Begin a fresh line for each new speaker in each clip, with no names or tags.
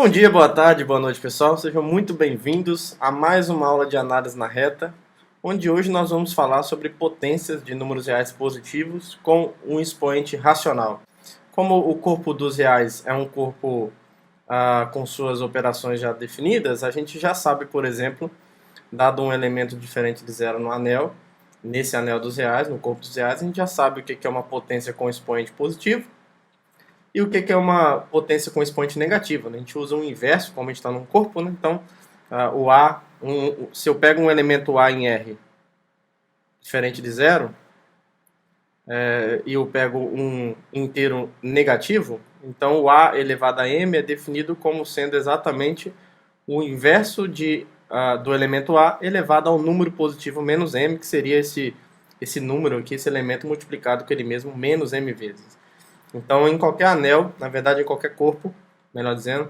Bom dia, boa tarde, boa noite, pessoal. Sejam muito bem-vindos a mais uma aula de análise na reta, onde hoje nós vamos falar sobre potências de números reais positivos com um expoente racional. Como o corpo dos reais é um corpo com suas operações já definidas, a gente já sabe, por exemplo, dado um elemento diferente de zero no anel, nesse anel dos reais, no corpo dos reais, a gente já sabe o que é uma potência com expoente positivo e o que é uma potência com expoente negativo. Né? A gente usa o inverso, como a gente está num corpo, né? Então o A, se eu pego um elemento A em R diferente de zero, e eu pego um inteiro negativo, então o A elevado a M é definido como sendo exatamente o inverso do elemento A elevado ao número positivo menos M, que seria esse número aqui, esse elemento multiplicado com ele mesmo, menos M vezes. Então, em qualquer anel, na verdade em qualquer corpo, melhor dizendo,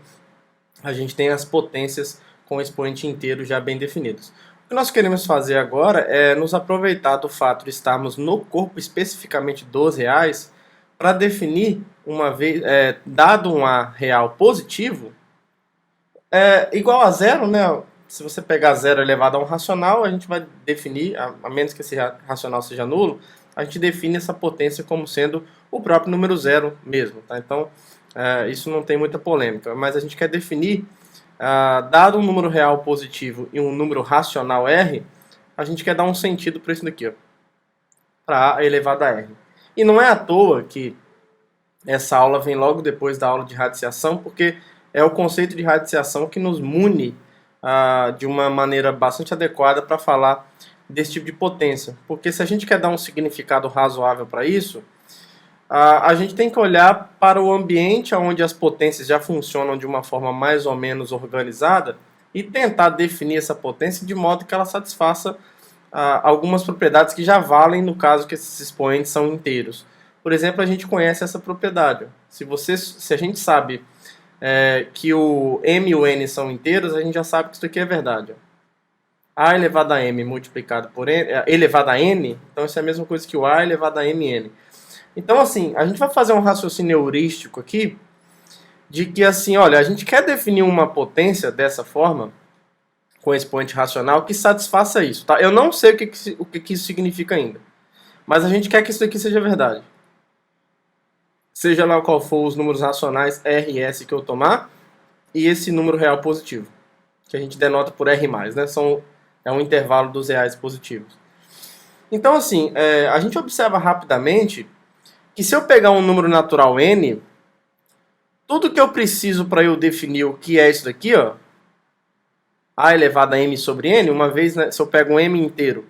a gente tem as potências com expoente inteiro já bem definidos. O que nós queremos fazer agora é nos aproveitar do fato de estarmos no corpo especificamente dos reais para definir, uma vez, dado um A real positivo, igual a zero, né? Se você pegar zero elevado a um racional, a gente vai definir, a menos que esse racional seja nulo, a gente define essa potência como sendo o próprio número zero mesmo. Tá? Então, isso não tem muita polêmica, mas a gente quer definir, dado um número real positivo e um número racional R, a gente quer dar um sentido para isso daqui, para A elevado a R. E não é à toa que essa aula vem logo depois da aula de radiciação, porque é o conceito de radiciação que nos mune de uma maneira bastante adequada para falar desse tipo de potência. Porque se a gente quer dar um significado razoável para isso, a gente tem que olhar para o ambiente onde as potências já funcionam de uma forma mais ou menos organizada e tentar definir essa potência de modo que ela satisfaça algumas propriedades que já valem no caso que esses expoentes são inteiros. Por exemplo, a gente conhece essa propriedade. Se a gente sabe que o M e o N são inteiros, a gente já sabe que isso aqui é verdade. A elevado a M multiplicado por N, elevado a N, então isso é a mesma coisa que o A elevado a MN. Então, assim, a gente vai fazer um raciocínio heurístico aqui, de que, assim, olha, a gente quer definir uma potência dessa forma, com expoente racional, que satisfaça isso, tá? Eu não sei o que isso significa ainda, mas a gente quer que isso aqui seja verdade. Seja lá qual for os números racionais R e S que eu tomar, e esse número real positivo, que a gente denota por R+, né? É um intervalo dos reais positivos. Então, assim, a gente observa rapidamente que se eu pegar um número natural N, tudo que eu preciso para eu definir o que é isso daqui, ó, A elevado a M sobre N, uma vez, né, se eu pego um M inteiro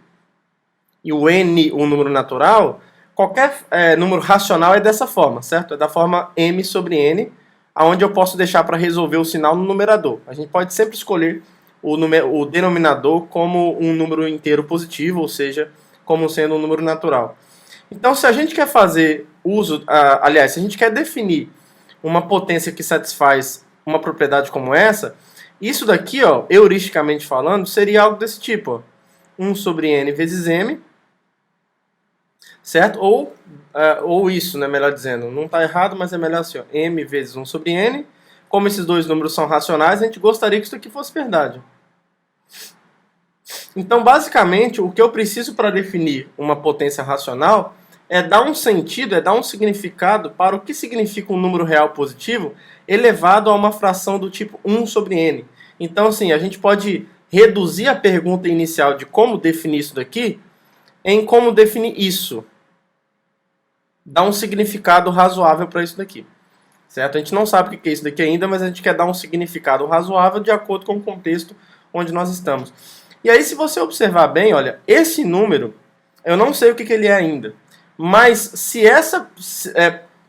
e o N, um número natural, qualquer número racional é dessa forma, certo? É da forma M sobre N, onde eu posso deixar para resolver o sinal no numerador. A gente pode sempre escolher o denominador como um número inteiro positivo, ou seja, como sendo um número natural. Então, se a gente quer fazer uso, aliás, se a gente quer definir uma potência que satisfaz uma propriedade como essa, isso daqui, ó, heuristicamente falando, seria algo desse tipo, ó, 1 sobre n vezes m, certo? Ou isso, né, melhor dizendo, não está errado, mas é melhor assim, ó, m vezes 1 sobre n. Como esses dois números são racionais, a gente gostaria que isso aqui fosse verdade. Então, basicamente, o que eu preciso para definir uma potência racional é dar um sentido, é dar um significado para o que significa um número real positivo elevado a uma fração do tipo 1 sobre n. Então, assim, a gente pode reduzir a pergunta inicial de como definir isso daqui em como definir isso. Dar um significado razoável para isso daqui. Certo? A gente não sabe o que é isso daqui ainda, mas a gente quer dar um significado razoável de acordo com o contexto onde nós estamos. E aí, se você observar bem, olha, esse número, eu não sei o que ele é ainda, mas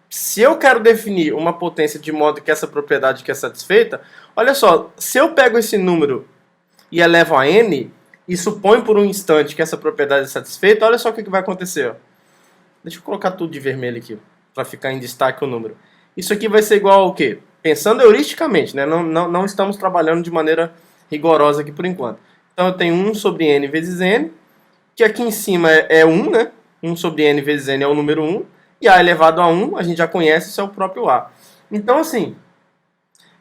se eu quero definir uma potência de modo que essa propriedade aqui é satisfeita, olha só, se eu pego esse número e elevo a n, e suponho por um instante que essa propriedade é satisfeita, olha só o que vai acontecer. Ó. Deixa eu colocar tudo de vermelho aqui, para ficar em destaque o número. Isso aqui vai ser igual ao quê? Pensando heuristicamente, né? Não estamos trabalhando de maneira rigorosa aqui por enquanto. Então eu tenho 1 sobre n vezes n, que aqui em cima é 1, né? 1 sobre n vezes n é o número 1, e a elevado a 1, a gente já conhece, isso é o próprio a. Então, assim,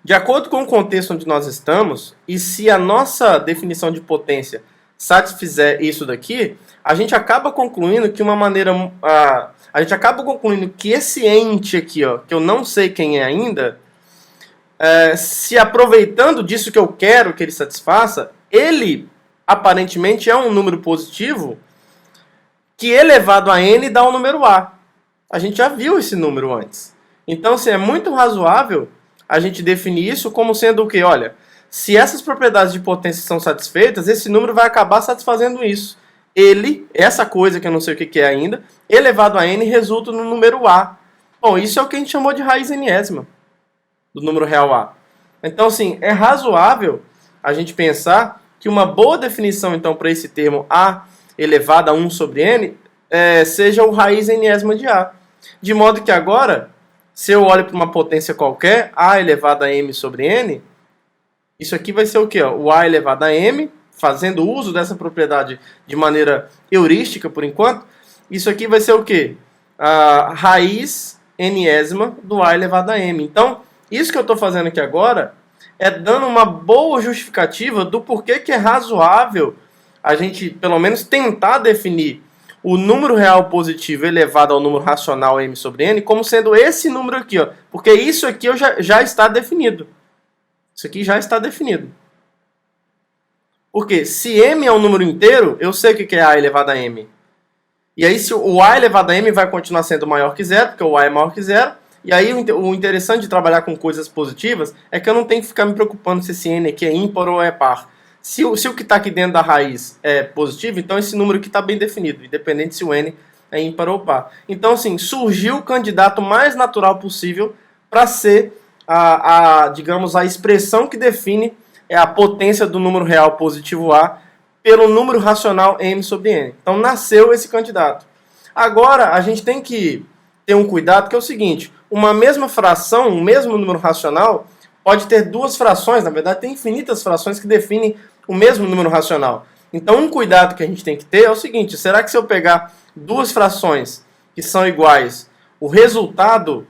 De acordo com o contexto onde nós estamos, e se a nossa definição de potência satisfizer isso daqui, a gente acaba concluindo que a gente acaba concluindo que esse ente aqui, ó, que eu não sei quem é ainda, se aproveitando disso que eu quero que ele satisfaça, ele aparentemente é um número positivo que elevado a n dá o número a. A gente já viu esse número antes. Então, assim, é muito razoável a gente definir isso como sendo o quê? Olha, se essas propriedades de potência são satisfeitas, esse número vai acabar satisfazendo isso. Essa coisa que eu não sei o que é ainda, elevado a n resulta no número a. Bom, isso é o que a gente chamou de raiz enésima do número real a. Então, assim, é razoável a gente pensar que uma boa definição, então, para esse termo a elevado a 1 sobre n seja o raiz enésima de a. De modo que agora, se eu olho para uma potência qualquer, a elevado a m sobre n, isso aqui vai ser o quê? O a elevado a m, fazendo uso dessa propriedade de maneira heurística, por enquanto, isso aqui vai ser o quê? A raiz enésima do a elevado a m. Então, isso que eu estou fazendo aqui agora é dando uma boa justificativa do porquê que é razoável a gente, pelo menos, tentar definir o número real positivo elevado ao número racional m sobre n como sendo esse número aqui, ó, porque isso aqui já está definido. Isso aqui já está definido. Porque se m é um número inteiro, eu sei o que é a elevado a m. E aí se o a elevado a m vai continuar sendo maior que zero, porque o a é maior que zero. E aí o interessante de trabalhar com coisas positivas é que eu não tenho que ficar me preocupando se esse n aqui é ímpar ou é par. Se o que está aqui dentro da raiz é positivo, então esse número aqui está bem definido, independente se o n é ímpar ou par. Então, assim, surgiu o candidato mais natural possível para ser, digamos, a expressão que define a potência do número real positivo a pelo número racional m sobre n. Então, nasceu esse candidato. Agora, a gente tem que ter um cuidado, que é o seguinte: uma mesma fração, um mesmo número racional, pode ter duas frações, na verdade tem infinitas frações que definem o mesmo número racional. Então um cuidado que a gente tem que ter é o seguinte: será que se eu pegar duas frações que são iguais, o resultado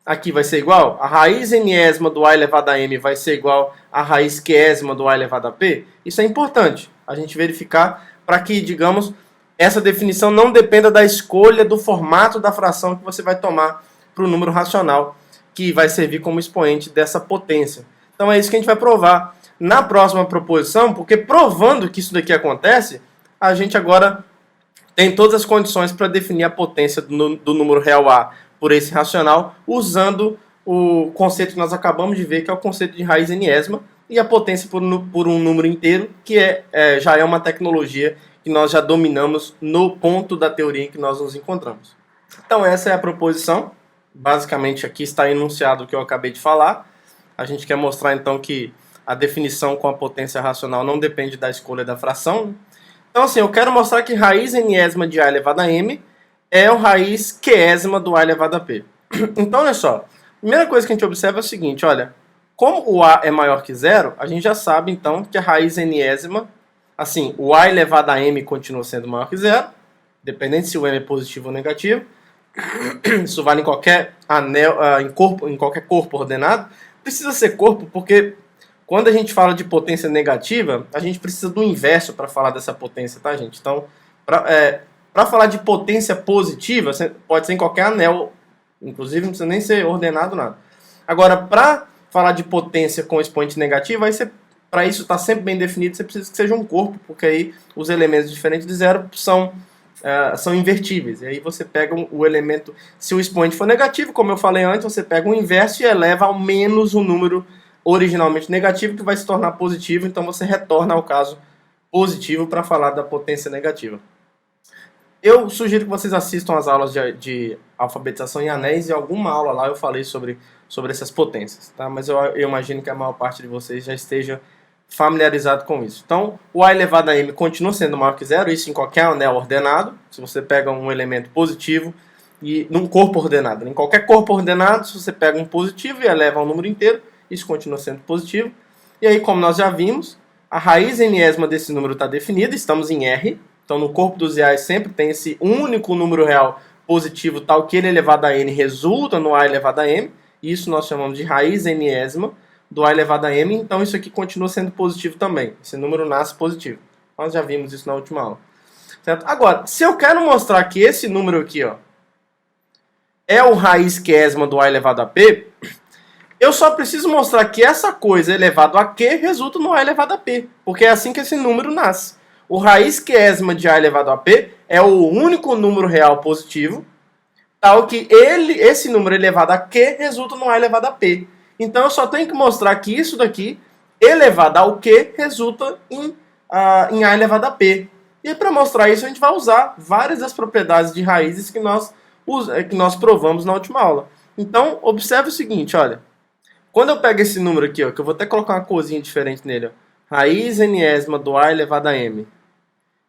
aqui vai ser igual? A raiz enésima do a elevado a m vai ser igual à raiz qésima do a elevado a p? Isso é importante a gente verificar para que, digamos, essa definição não dependa da escolha do formato da fração que você vai tomar para o número racional, que vai servir como expoente dessa potência. Então é isso que a gente vai provar na próxima proposição, porque provando que isso daqui acontece, a gente agora tem todas as condições para definir a potência do número real a por esse racional, usando o conceito que nós acabamos de ver, que é o conceito de raiz enésima, e a potência por um número inteiro, que já é uma tecnologia que nós já dominamos no ponto da teoria em que nós nos encontramos. Então essa é a proposição. Basicamente aqui está enunciado o que eu acabei de falar. A gente quer mostrar então que a definição com a potência racional não depende da escolha da fração. Então assim, eu quero mostrar que raiz enésima de a elevado a m é o raiz qésima do a elevado a p. Então olha só, a primeira coisa que a gente observa é o seguinte: olha, como o a é maior que zero, a gente já sabe então que a raiz enésima, assim, o a elevado a m continua sendo maior que zero, dependente se o m é positivo ou negativo. Isso vale em qualquer anel, em qualquer corpo ordenado. Precisa ser corpo porque quando a gente fala de potência negativa, a gente precisa do inverso para falar dessa potência, tá, gente? Então, para falar de potência positiva, pode ser em qualquer anel, inclusive não precisa nem ser ordenado nada. Agora, para falar de potência com expoente negativo, aí para isso estar sempre bem definido, você precisa que seja um corpo, porque aí os elementos diferentes de zero são invertíveis. E aí você pega o elemento, se o expoente for negativo, como eu falei antes, você pega o inverso e eleva ao menos o número originalmente negativo, que vai se tornar positivo, então você retorna ao caso positivo para falar da potência negativa. Eu sugiro que vocês assistam as aulas de alfabetização em anéis, e alguma aula lá eu falei sobre essas potências, tá? Mas eu imagino que a maior parte de vocês já esteja familiarizado com isso. Então, o a elevado a m continua sendo maior que zero, isso em qualquer anel ordenado. Se você pega um elemento positivo e num corpo ordenado, em qualquer corpo ordenado, se você pega um positivo e eleva ao número inteiro, isso continua sendo positivo. E aí, como nós já vimos, a raiz enésima desse número está definida, estamos em R. Então, no corpo dos reais sempre tem esse único número real positivo, tal que ele elevado a n resulta no a elevado a m. Isso nós chamamos de raiz enésima. do A elevado a M, então isso aqui continua sendo positivo também. Esse número nasce positivo. Nós já vimos isso na última aula. Certo? Agora, se eu quero mostrar que esse número aqui, ó, é o raiz quiésima do A elevado a P, eu só preciso mostrar que essa coisa elevado a Q resulta no A elevado a P, porque é assim que esse número nasce. O raiz quiésima de A elevado a P é o único número real positivo, tal que esse número elevado a Q resulta no A elevado a P. Então eu só tenho que mostrar que isso daqui, elevado ao Q, resulta em A elevado a P. E para mostrar isso a gente vai usar várias das propriedades de raízes que nós provamos na última aula. Então observe o seguinte, olha. Quando eu pego esse número aqui, ó, que eu vou até colocar uma corzinha diferente nele, ó, raiz enésima do A elevado a M,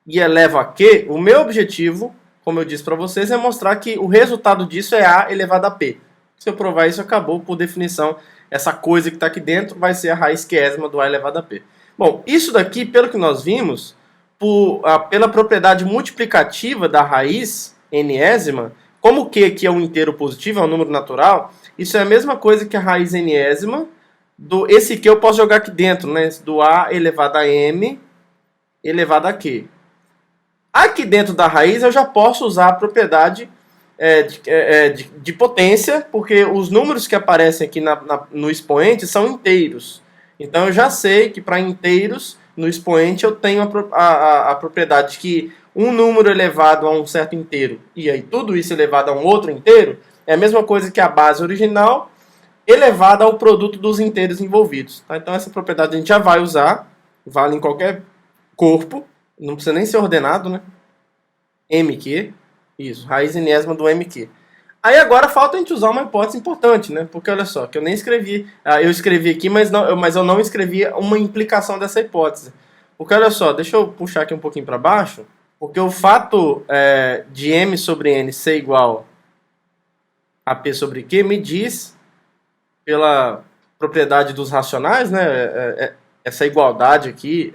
e elevo a Q, o meu objetivo, como eu disse para vocês, é mostrar que o resultado disso é A elevado a P. Se eu provar isso, acabou. Por definição, essa coisa que está aqui dentro vai ser a raiz quiésima do A elevado a P. Bom, isso daqui, pelo que nós vimos, pela propriedade multiplicativa da raiz enésima, como o Q aqui é um inteiro positivo, é um número natural, isso é a mesma coisa que a raiz enésima esse Q eu posso jogar aqui dentro, né? Do A elevado a M elevado a Q. Aqui dentro da raiz eu já posso usar a propriedade de potência, porque os números que aparecem aqui no expoente são inteiros. Então eu já sei que para inteiros, no expoente eu tenho a propriedade que um número elevado a um certo inteiro, e aí tudo isso elevado a um outro inteiro, é a mesma coisa que a base original elevada ao produto dos inteiros envolvidos. Tá? Então essa propriedade a gente já vai usar, vale em qualquer corpo, não precisa nem ser ordenado, né? MQ, isso, raiz enésima do MQ. Aí agora falta a gente usar uma hipótese importante, né? Porque olha só, que eu nem escrevi, eu escrevi aqui, mas eu não escrevi uma implicação dessa hipótese. Porque olha só, deixa eu puxar aqui um pouquinho para baixo, porque o fato de M sobre N ser igual a P sobre Q me diz, pela propriedade dos racionais, né? Essa igualdade aqui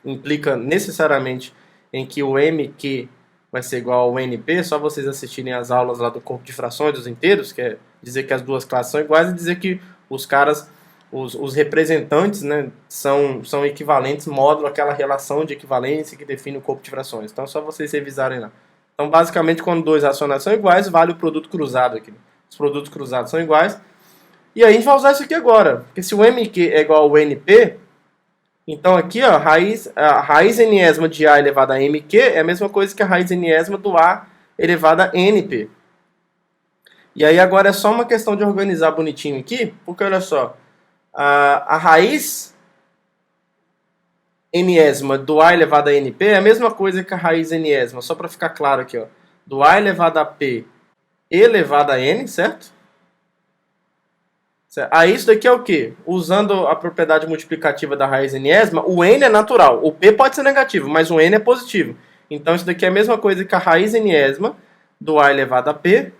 implica necessariamente em que o MQ vai ser igual ao NP, só vocês assistirem as aulas lá do corpo de frações dos inteiros, que é dizer que as duas classes são iguais e dizer que os caras, os representantes, né, são equivalentes, módulo aquela relação de equivalência que define o corpo de frações. Então é só vocês revisarem lá. Então basicamente quando dois racionais são iguais, vale o produto cruzado aqui. Os produtos cruzados são iguais. E aí a gente vai usar isso aqui agora, porque se o MQ é igual ao NP, então aqui, ó, a raiz enésima de A elevado a MQ é a mesma coisa que a raiz enésima do A elevado a NP. E aí agora é só uma questão de organizar bonitinho aqui, porque olha só, a raiz enésima do A elevado a NP é a mesma coisa que a raiz enésima, só para ficar claro aqui, ó, do A elevado a P elevado a N, certo? Aí isso daqui é o quê? Usando a propriedade multiplicativa da raiz enésima, o n é natural. O p pode ser negativo, mas o n é positivo. Então isso daqui é a mesma coisa que a raiz enésima do a elevado a p,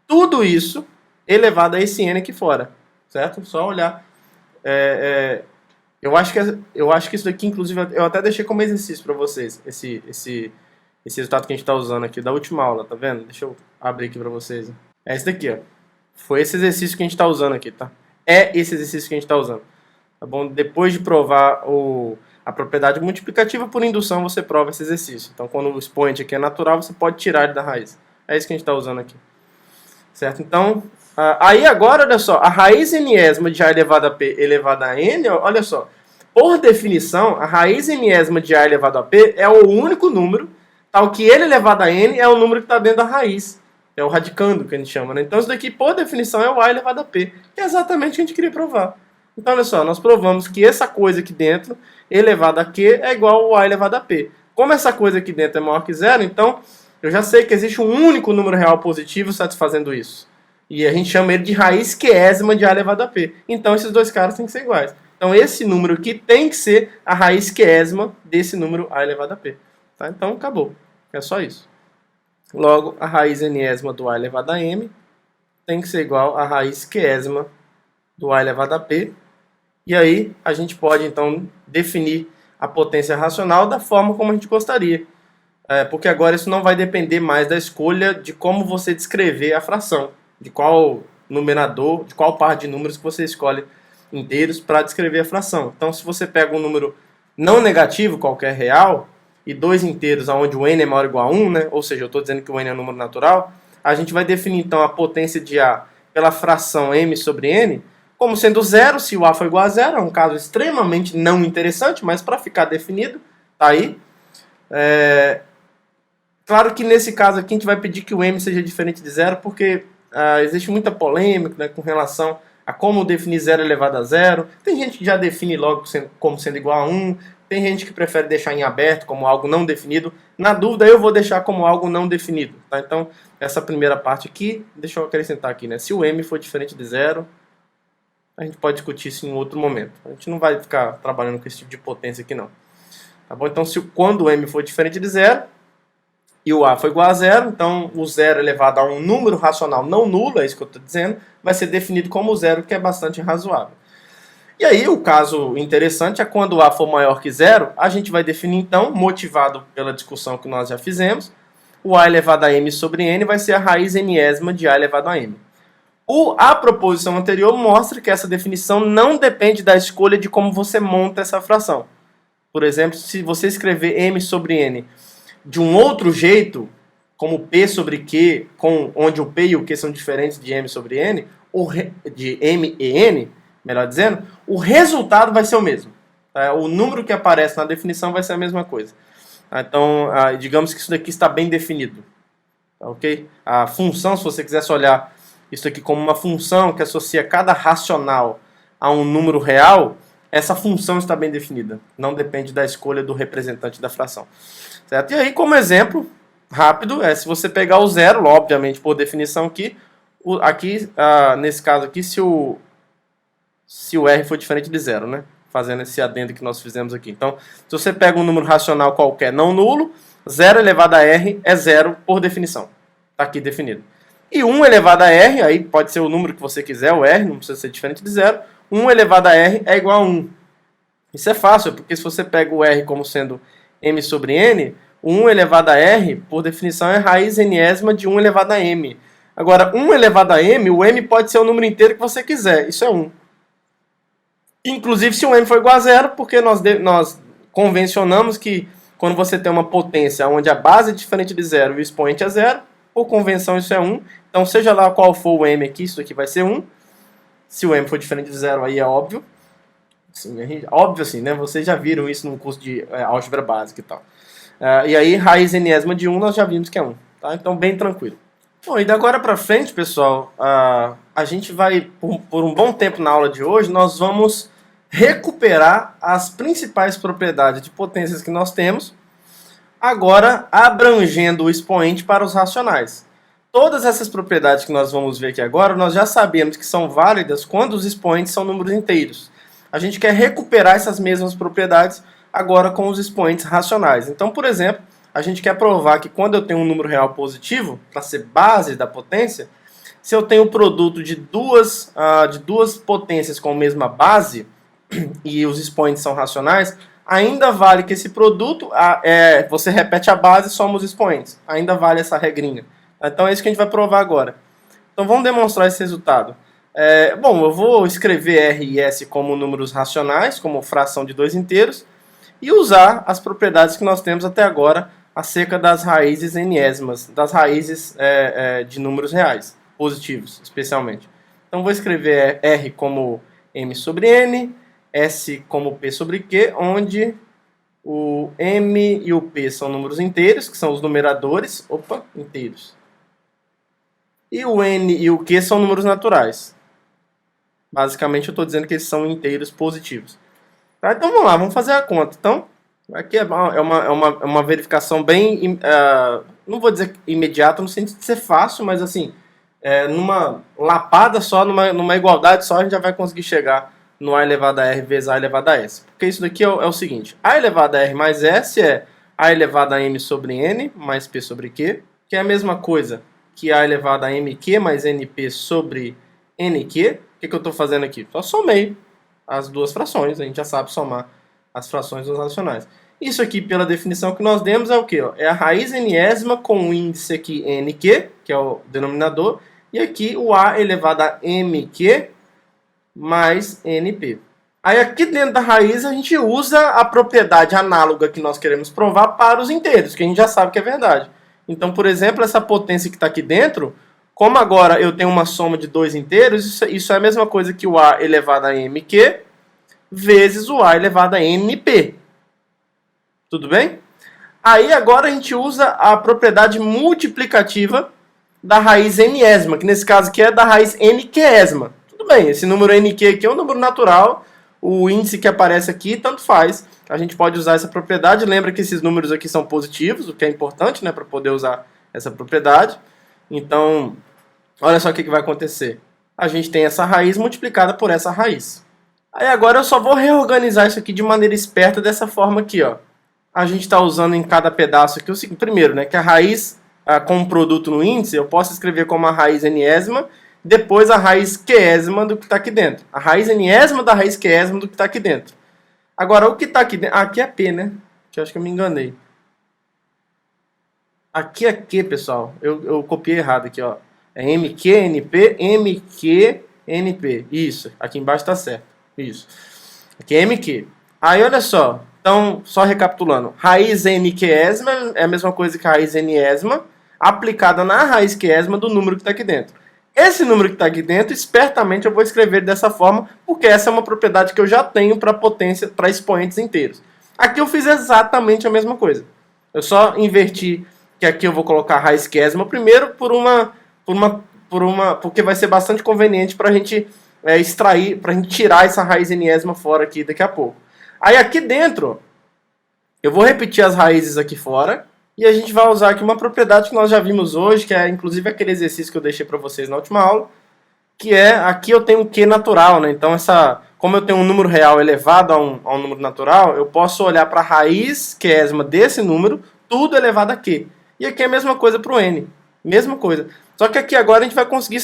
tudo isso elevado a esse n aqui fora. Certo? Só olhar. Eu acho que isso daqui, inclusive, eu até deixei como exercício para vocês, esse resultado que a gente está usando aqui da última aula, tá vendo? Deixa eu abrir aqui para vocês. É esse daqui, ó. Foi esse exercício que a gente está usando aqui, tá? É esse exercício que a gente está usando. Tá bom? Depois de provar a propriedade multiplicativa por indução, você prova esse exercício. Então, quando o expoente aqui é natural, você pode tirar ele da raiz. É isso que a gente está usando aqui. Certo? Então, aí agora, olha só. A raiz enésima de A elevado a P elevado a N, olha só. Por definição, a raiz enésima de A elevado a P é o único número, tal que ele elevado a N é o número que está dentro da raiz. É o radicando que a gente chama, né? Então isso daqui, por definição, é o A elevado a P, que é exatamente o que a gente queria provar. Então, olha só, nós provamos que essa coisa aqui dentro, elevado a Q, é igual ao A elevado a P. Como essa coisa aqui dentro é maior que zero, então eu já sei que existe um único número real positivo satisfazendo isso. E a gente chama ele de raiz quiésima de A elevado a P. Então esses dois caras têm que ser iguais. Então esse número aqui tem que ser a raiz quiésima desse número A elevado a P. Tá? Então acabou. É só isso. Logo, a raiz enésima do A elevado a M tem que ser igual à raiz quiésima do A elevado a P. E aí a gente pode, então, definir a potência racional da forma como a gente gostaria. Porque agora isso não vai depender mais da escolha de como você descrever a fração. De qual numerador, de qual par de números que você escolhe inteiros para descrever a fração. Então, se você pega um número não negativo, qualquer real, e dois inteiros onde o n é maior ou igual a 1, né? Ou seja, eu estou dizendo que o n é um número natural, a gente vai definir então a potência de A pela fração m sobre n como sendo zero, se o A for igual a zero. É um caso extremamente não interessante, mas para ficar definido, tá aí. Claro que nesse caso aqui a gente vai pedir que o m seja diferente de zero, porque existe muita polêmica, né, com relação a como definir zero elevado a zero. Tem gente que já define logo como sendo igual a 1, tem gente que prefere deixar em aberto como algo não definido. Na dúvida, eu vou deixar como algo não definido. Tá? Então, essa primeira parte aqui, deixa eu acrescentar aqui, né? Se o m for diferente de zero, a gente pode discutir isso em outro momento. A gente não vai ficar trabalhando com esse tipo de potência aqui, não. Tá bom? Então, quando o m for diferente de zero e o a for igual a zero, então o zero elevado a um número racional não nulo, é isso que eu estou dizendo, vai ser definido como zero, que é bastante razoável. E aí, o caso interessante é quando o a for maior que zero, a gente vai definir, então, motivado pela discussão que nós já fizemos, o a elevado a m sobre n vai ser a raiz nésima de a elevado a m. A proposição anterior mostra que essa definição não depende da escolha de como você monta essa fração. Por exemplo, se você escrever m sobre n de um outro jeito, como p sobre q, onde o p e o q são diferentes de m sobre n, de m e n, melhor dizendo, o resultado vai ser o mesmo. O número que aparece na definição vai ser a mesma coisa. Então, digamos que isso daqui está bem definido. Ok? A função, se você quisesse olhar isso aqui como uma função que associa cada racional a um número real, essa função está bem definida. Não depende da escolha do representante da fração. Certo? E aí, como exemplo rápido, se você pegar o zero, obviamente por definição aqui, nesse caso aqui, se o R for diferente de zero, né? Fazendo esse adendo que nós fizemos aqui. Então, se você pega um número racional qualquer não nulo, 0 elevado a R é zero por definição. Está aqui definido. E 1 elevado a R, aí pode ser o número que você quiser, o R, não precisa ser diferente de zero. 1 elevado a R é igual a 1. Isso é fácil, porque se você pega o R como sendo m sobre n, o 1 elevado a R, por definição, é raiz nésima de 1 elevado a m. Agora, 1 elevado a m, o m pode ser o número inteiro que você quiser. Isso é 1. Inclusive se o m for igual a zero, porque nós convencionamos que quando você tem uma potência onde a base é diferente de zero e o expoente é zero, por convenção isso é 1. Então, seja lá qual for o m aqui, isso aqui vai ser 1. Se o m for diferente de zero, aí é óbvio. Óbvio assim, né? Vocês já viram isso num curso de álgebra básica e tal. E aí, raiz nésima de 1, nós já vimos que é 1. Tá? Então, bem tranquilo. Bom, e da agora para frente, pessoal, a gente vai, por um bom tempo na aula de hoje, nós vamos recuperar as principais propriedades de potências que nós temos, agora abrangendo o expoente para os racionais. Todas essas propriedades que nós vamos ver aqui agora, nós já sabemos que são válidas quando os expoentes são números inteiros. A gente quer recuperar essas mesmas propriedades agora com os expoentes racionais. Então, por exemplo, a gente quer provar que quando eu tenho um número real positivo, para ser base da potência, se eu tenho o produto de duas potências com a mesma base, e os expoentes são racionais, ainda vale que esse produto, você repete a base e soma os expoentes. Ainda vale essa regrinha. Então é isso que a gente vai provar agora. Então vamos demonstrar esse resultado. Bom, eu vou escrever R e S como números racionais, como fração de dois inteiros, e usar as propriedades que nós temos até agora acerca das raízes enésimas, das raízes de números reais, positivos, especialmente. Então vou escrever R como M sobre N, S como P sobre Q, onde o M e o P são números inteiros, que são os numeradores, inteiros. E o N e o Q são números naturais. Basicamente eu estou dizendo que eles são inteiros positivos. Tá? Então vamos lá, vamos fazer a conta. Então, aqui é uma verificação bem, não vou dizer imediata, no sentido de ser fácil, mas assim, numa lapada só, numa igualdade só, a gente já vai conseguir chegar no A elevado a R vezes A elevado a S. Porque isso daqui é o seguinte, A elevado a R mais S é A elevado a M sobre N mais P sobre Q, que é a mesma coisa que A elevado a MQ mais NP sobre NQ. O que eu estou fazendo aqui? Só somei as duas frações, a gente já sabe somar as frações dos racionais. Isso aqui, pela definição que nós demos, é o quê? É a raiz enésima com o índice aqui NQ, que é o denominador, e aqui o A elevado a MQ mais NP. Aí aqui dentro da raiz a gente usa a propriedade análoga que nós queremos provar para os inteiros, que a gente já sabe que é verdade. Então, por exemplo, essa potência que está aqui dentro, como agora eu tenho uma soma de dois inteiros, isso é a mesma coisa que o A elevado a MQ vezes o A elevado a NP. Tudo bem? Aí agora a gente usa a propriedade multiplicativa da raiz nésima, que nesse caso aqui é da raiz nquésima. Tudo bem, esse número nq aqui é um número natural, o índice que aparece aqui, tanto faz. A gente pode usar essa propriedade. Lembra que esses números aqui são positivos, o que é importante, né, para poder usar essa propriedade. Então, olha só o que vai acontecer. A gente tem essa raiz multiplicada por essa raiz. Aí agora eu só vou reorganizar isso aqui de maneira esperta dessa forma aqui, ó. A gente está usando em cada pedaço aqui o seguinte, primeiro, né, que a raiz com um produto no índice, eu posso escrever como a raiz nésima, depois a raiz qésima do que está aqui dentro. A raiz nésima da raiz qésima do que está aqui dentro. Agora, o que está aqui dentro... aqui é P, né? Que eu acho que eu me enganei. Aqui é Q, pessoal. Eu copiei errado aqui, ó. É MQ, NP, MQ, NP. Isso, aqui embaixo está certo. Isso. Aqui é MQ. Aí, olha só. Então, só recapitulando. Raiz nquésima é a mesma coisa que a raiz nésima, aplicada na raiz qésima do número que está aqui dentro. Esse número que está aqui dentro, espertamente eu vou escrever dessa forma, porque essa é uma propriedade que eu já tenho para potência, para expoentes inteiros. Aqui eu fiz exatamente a mesma coisa. Eu só inverti, que aqui eu vou colocar a raiz qésima primeiro, porque vai ser bastante conveniente para a gente extrair, para a gente tirar essa raiz nésima fora aqui daqui a pouco. Aí aqui dentro, eu vou repetir as raízes aqui fora, e a gente vai usar aqui uma propriedade que nós já vimos hoje, que é inclusive aquele exercício que eu deixei para vocês na última aula, que é, aqui eu tenho um Q natural, né? Então, como eu tenho um número real elevado a um número natural, eu posso olhar para a raiz qésima desse número, tudo elevado a Q. E aqui é a mesma coisa para o N, mesma coisa. Só que aqui agora a gente vai conseguir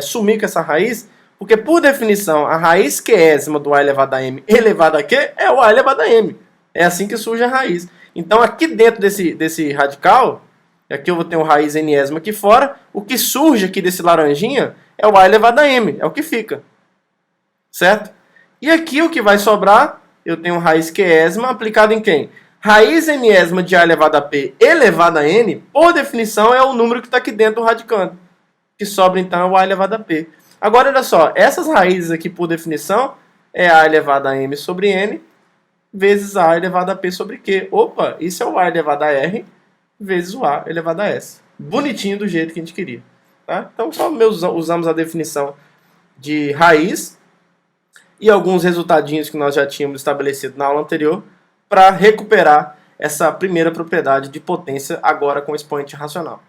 sumir com essa raiz, porque por definição, a raiz qésima do A elevado a M elevado a Q é o A elevado a M. É assim que surge a raiz. Então, aqui dentro desse radical, aqui eu vou ter um raiz nésima aqui fora, o que surge aqui desse laranjinha é o A elevado a M, é o que fica. Certo? E aqui o que vai sobrar, eu tenho raiz qésima aplicada em quem? Raiz nésima de A elevado a P elevado a N, por definição, é o número que está aqui dentro do radicando. Que sobra, então, é o A elevado a P. Agora, olha só, essas raízes aqui, por definição, é A elevado a M sobre N, vezes A elevado a P sobre Q. Opa, isso é o A elevado a R vezes o A elevado a S. Bonitinho do jeito que a gente queria. Tá? Então, só usamos a definição de raiz e alguns resultadinhos que nós já tínhamos estabelecido na aula anterior para recuperar essa primeira propriedade de potência agora com expoente racional.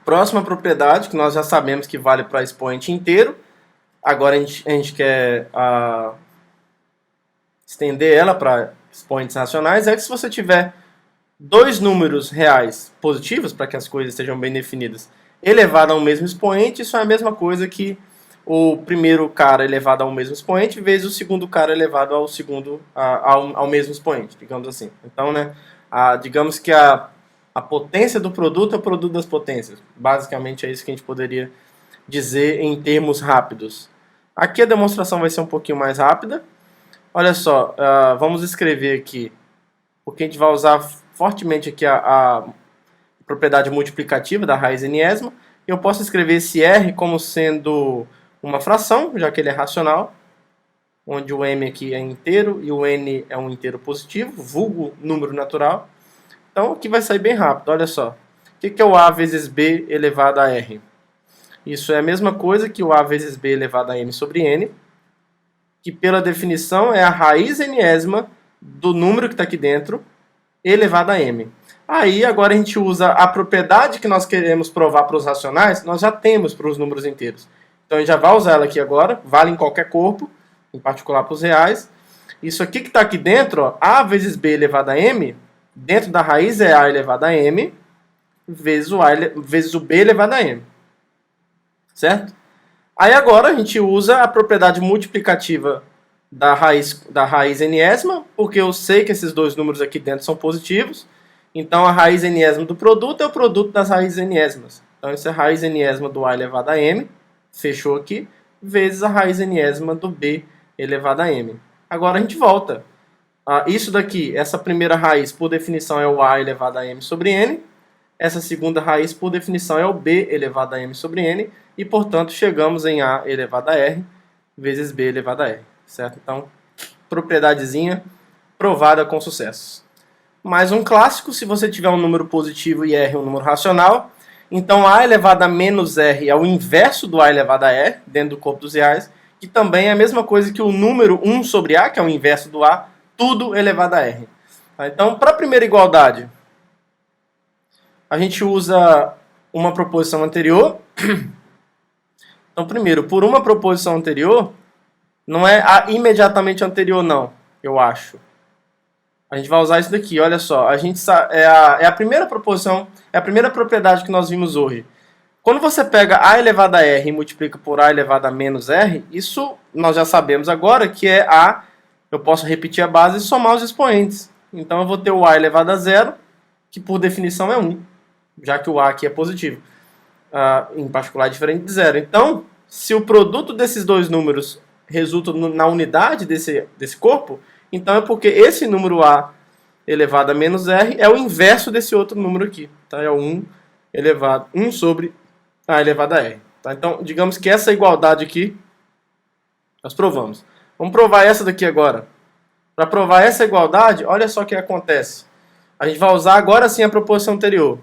Próxima propriedade, que nós já sabemos que vale para expoente inteiro, agora a gente quer estender ela para expoentes racionais, é que se você tiver dois números reais positivos, para que as coisas estejam bem definidas, elevado a um mesmo expoente, isso é a mesma coisa que o primeiro cara elevado a um mesmo expoente, vezes o segundo cara elevado ao mesmo expoente, digamos assim. Então, né, digamos que a potência do produto é o produto das potências. Basicamente é isso que a gente poderia dizer em termos rápidos. Aqui a demonstração vai ser um pouquinho mais rápida. Olha só, vamos escrever aqui, porque a gente vai usar fortemente aqui a propriedade multiplicativa da raiz nésima. Eu posso escrever esse R como sendo uma fração, já que ele é racional, onde o M aqui é inteiro e o N é um inteiro positivo, vulgo número natural. Então aqui vai sair bem rápido, olha só. O que é o A vezes B elevado a R? Isso é a mesma coisa que o A vezes B elevado a M sobre N, que pela definição é a raiz nésima do número que está aqui dentro, elevado a M. Aí agora a gente usa a propriedade que nós queremos provar para os racionais, nós já temos para os números inteiros. Então a gente já vai usar ela aqui agora, vale em qualquer corpo, em particular para os reais. Isso aqui que está aqui dentro, ó, A vezes B elevado a M, dentro da raiz é A elevado a M, vezes o B elevado a M. Certo? Aí agora a gente usa a propriedade multiplicativa da raiz nésima, porque eu sei que esses dois números aqui dentro são positivos. Então a raiz nésima do produto é o produto das raízes nésimas. Então isso é a raiz nésima do A elevado a M, fechou aqui, vezes a raiz enésima do b elevado a m. Agora a gente volta. Isso daqui, essa primeira raiz, por definição, é o a elevado a m sobre n. Essa segunda raiz, por definição, é o b elevado a m sobre n. E, portanto, chegamos em a elevado a r vezes b elevado a r. Certo? Então, propriedadezinha provada com sucesso. Mais um clássico, se você tiver um número positivo e r um número racional, então a elevado a menos r é o inverso do a elevado a r, dentro do corpo dos reais, que também é a mesma coisa que o número 1 sobre a, que é o inverso do a, tudo elevado a r. Então, para a primeira igualdade, a gente usa uma proposição anterior. Então, primeiro, por uma proposição anterior, não é a imediatamente anterior, não, eu acho. A gente vai usar isso daqui, olha só. É a primeira proposição, é a primeira propriedade que nós vimos hoje. Quando você pega a elevado a r e multiplica por a elevado a menos r, isso nós já sabemos agora que é a... Eu posso repetir a base e somar os expoentes. Então eu vou ter o a elevado a zero, que por definição é 1, já que o a aqui é positivo. Em particular é diferente de zero. Então, se o produto desses dois números resulta na unidade desse corpo, então é porque esse número a elevado a menos r é o inverso desse outro número aqui. Tá? É o 1 sobre a elevado a r. Tá? Então, digamos que essa igualdade aqui, nós provamos. Vamos provar essa daqui agora. Para provar essa igualdade, olha só o que acontece. A gente vai usar agora sim a proposição anterior.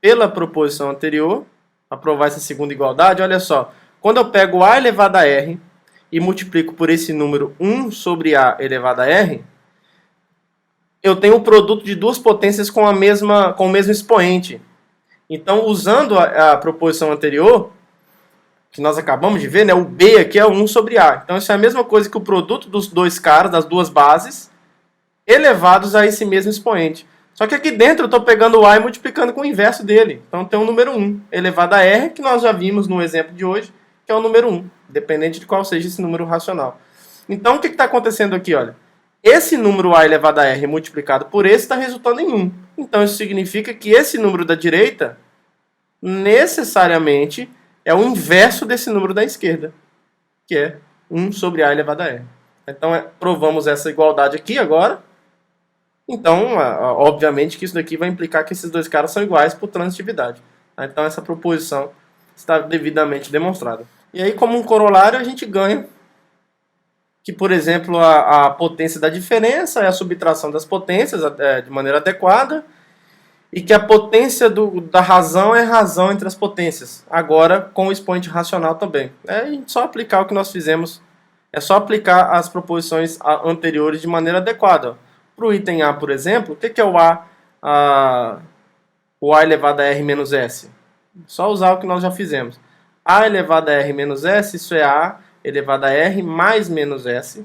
Pela proposição anterior, para provar essa segunda igualdade, olha só. Quando eu pego a elevado a r e multiplico por esse número 1 sobre a elevado a r, eu tenho o produto de duas potências com o mesmo expoente. Então, usando a proposição anterior, que nós acabamos de ver, né, o b aqui é 1 sobre a. Então, isso é a mesma coisa que o produto dos dois caras, das duas bases, elevados a esse mesmo expoente. Só que aqui dentro eu estou pegando o a e multiplicando com o inverso dele. Então, tem o número 1 elevado a r, que nós já vimos no exemplo de hoje, que é o número 1, dependente de qual seja esse número racional. Então, o que está acontecendo aqui? Olha, esse número a elevado a r multiplicado por esse está resultando em 1. Então, isso significa que esse número da direita, necessariamente, é o inverso desse número da esquerda, que é 1 sobre a elevado a r. Então, provamos essa igualdade aqui agora. Então, obviamente que isso daqui vai implicar que esses dois caras são iguais por transitividade. Então, essa proposição está devidamente demonstrada. E aí, como um corolário, a gente ganha que, por exemplo, a potência da diferença é a subtração das potências de maneira adequada, e que a potência da razão é razão entre as potências, agora com o expoente racional também. É a gente só aplicar o que nós fizemos, é só aplicar as proposições anteriores de maneira adequada. Para o item A, por exemplo, o que é o a elevado a r menos s? Só usar o que nós já fizemos. A elevado a r menos s, isso é a elevado a r mais menos s,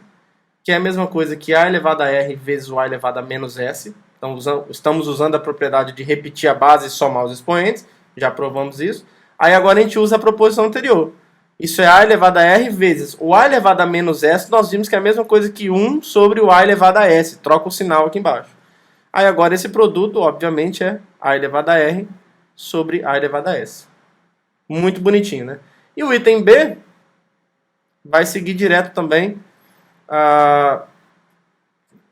que é a mesma coisa que a elevado a r vezes o a elevado a menos s. Então, estamos usando a propriedade de repetir a base e somar os expoentes. Já provamos isso. Aí agora a gente usa a proposição anterior. Isso é a elevado a r vezes o a elevado a menos s. Nós vimos que é a mesma coisa que 1 sobre o a elevado a s. Troca o sinal aqui embaixo. Aí agora esse produto, obviamente, é a elevado a r sobre a elevado a s. Muito bonitinho, né? E o item B vai seguir direto também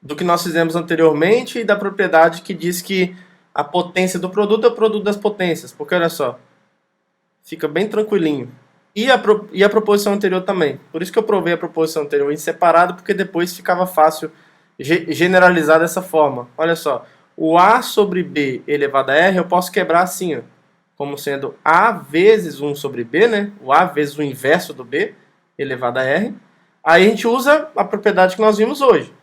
do que nós fizemos anteriormente e da propriedade que diz que a potência do produto é o produto das potências. Porque olha só, fica bem tranquilinho. E a proposição anterior também. Por isso que eu provei a proposição anterior em separado, porque depois ficava fácil generalizar dessa forma. Olha só, o a sobre b elevado a r eu posso quebrar assim, ó, como sendo a vezes 1 sobre b, né? O a vezes o inverso do b elevado a r. Aí a gente usa a propriedade que nós vimos hoje.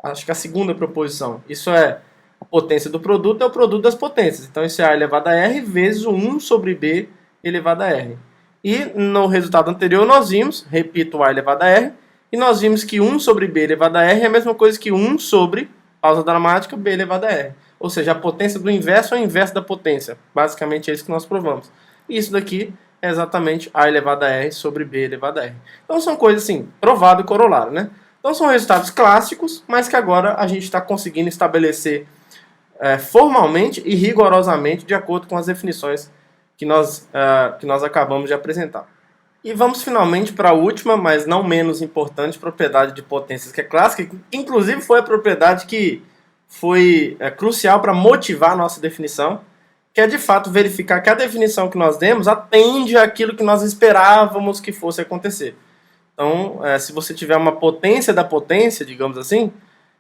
Acho que a segunda proposição. Isso é a potência do produto é o produto das potências. Então isso é a elevado a r vezes o 1 sobre b elevado a r. E no resultado anterior nós vimos, repito, o a elevado a r, e nós vimos que 1 sobre b elevado a r é a mesma coisa que 1 sobre, pausa dramática, b elevado a r. Ou seja, a potência do inverso é o inverso da potência. Basicamente é isso que nós provamos. E isso daqui é exatamente a elevado a r sobre b elevado a r. Então são coisas assim, provado e corolário, né? Então são resultados clássicos, mas que agora a gente está conseguindo estabelecer formalmente e rigorosamente de acordo com as definições que nós acabamos de apresentar. E vamos finalmente para a última, mas não menos importante, propriedade de potências, que é clássica, que inclusive foi a propriedade que foi crucial para motivar a nossa definição, que é de fato verificar que a definição que nós demos atende àquilo que nós esperávamos que fosse acontecer. Então, se você tiver uma potência da potência, digamos assim,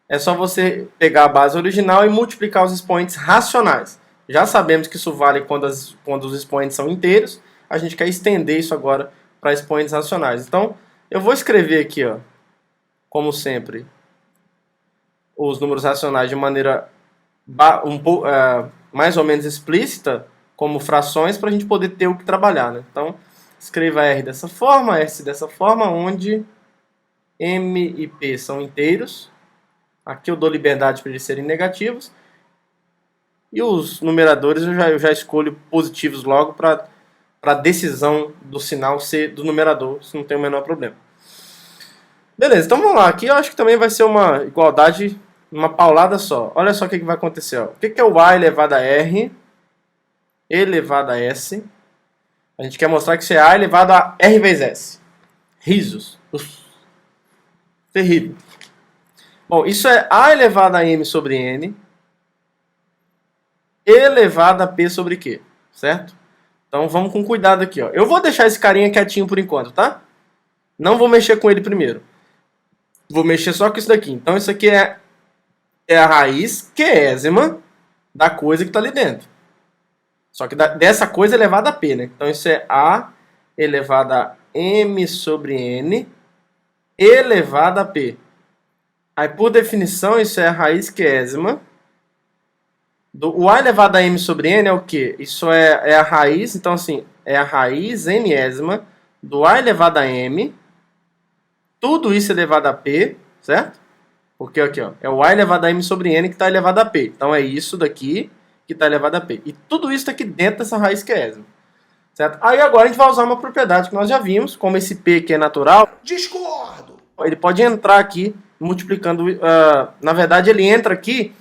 é só você pegar a base original e multiplicar os expoentes racionais. Já sabemos que isso vale quando os expoentes são inteiros, a gente quer estender isso agora para expoentes racionais. Então, eu vou escrever aqui, ó, como sempre, os números racionais de maneira mais ou menos explícita, como frações, para a gente poder ter o que trabalhar, né? Então, escreva R dessa forma, S dessa forma, onde M e P são inteiros. Aqui eu dou liberdade para eles serem negativos. E os numeradores eu já escolho positivos logo para a decisão do sinal ser do numerador, isso não tem o menor problema. Beleza, então vamos lá. Aqui eu acho que também vai ser uma igualdade, uma paulada só. Olha só o que vai acontecer. Ó. O que é o A elevado a R elevado a S? A gente quer mostrar que isso é A elevado a R vezes S. Risos. Uf. Terrível. Bom, isso é A elevado a M sobre N elevado a P sobre Q, certo? Então vamos com cuidado aqui, ó. Eu vou deixar esse carinha quietinho por enquanto, tá? Não vou mexer com ele primeiro. Vou mexer só com isso daqui. Então isso aqui é a raiz QEsima da coisa que está ali dentro. Só que dessa coisa elevada a P, né? Então isso é A elevado a M sobre N elevado a P. Aí por definição isso é a raiz QEsima. O A elevado a M sobre N é o quê? Isso é a raiz, então assim, é a raiz Nésima do A elevado a M, tudo isso elevado a P, certo? Porque aqui, ó, é o A elevado a M sobre N que está elevado a P. Então é isso daqui que está elevado a P. E tudo isso está aqui dentro dessa raiz QEsima, certo? Aí agora a gente vai usar uma propriedade que nós já vimos, como esse P que é natural.
Discordo!
Ele pode entrar aqui multiplicando, na verdade ele entra aqui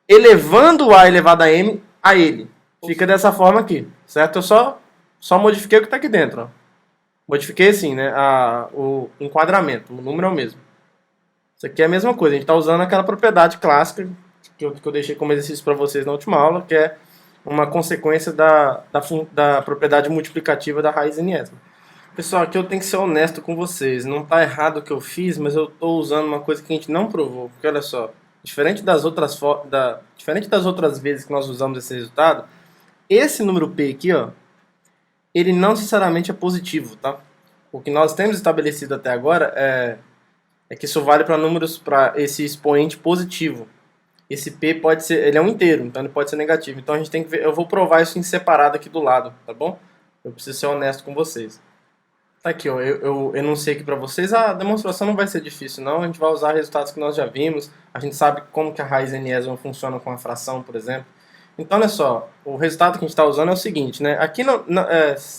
elevando o A elevado a M a ele. Fica dessa forma aqui, certo? Eu só modifiquei o que está aqui dentro. Ó. Modifiquei assim, né? O enquadramento, o número é o mesmo. Isso aqui é a mesma coisa, a gente está usando aquela propriedade clássica que eu deixei como exercício para vocês na última aula, que é uma consequência da propriedade multiplicativa da raiz enésima. Pessoal, aqui eu tenho que ser honesto com vocês. Não está errado o que eu fiz, mas eu estou usando uma coisa que a gente não provou. Porque olha só, diferente das outras vezes que nós usamos esse resultado, esse número P aqui, ó, ele não necessariamente é positivo, tá? O que nós temos estabelecido até agora é que isso vale para números, para esse expoente positivo. Esse P pode ser, ele é um inteiro, então ele pode ser negativo. Então a gente tem que ver, eu vou provar isso em separado aqui do lado, tá bom? Eu preciso ser honesto com vocês. Tá aqui, ó, eu enunciei aqui para vocês, a demonstração não vai ser difícil não, a gente vai usar resultados que nós já vimos, a gente sabe como que a raiz enésima funciona com a fração, por exemplo. Então, olha só, o resultado que a gente está usando é o seguinte, né? Aqui,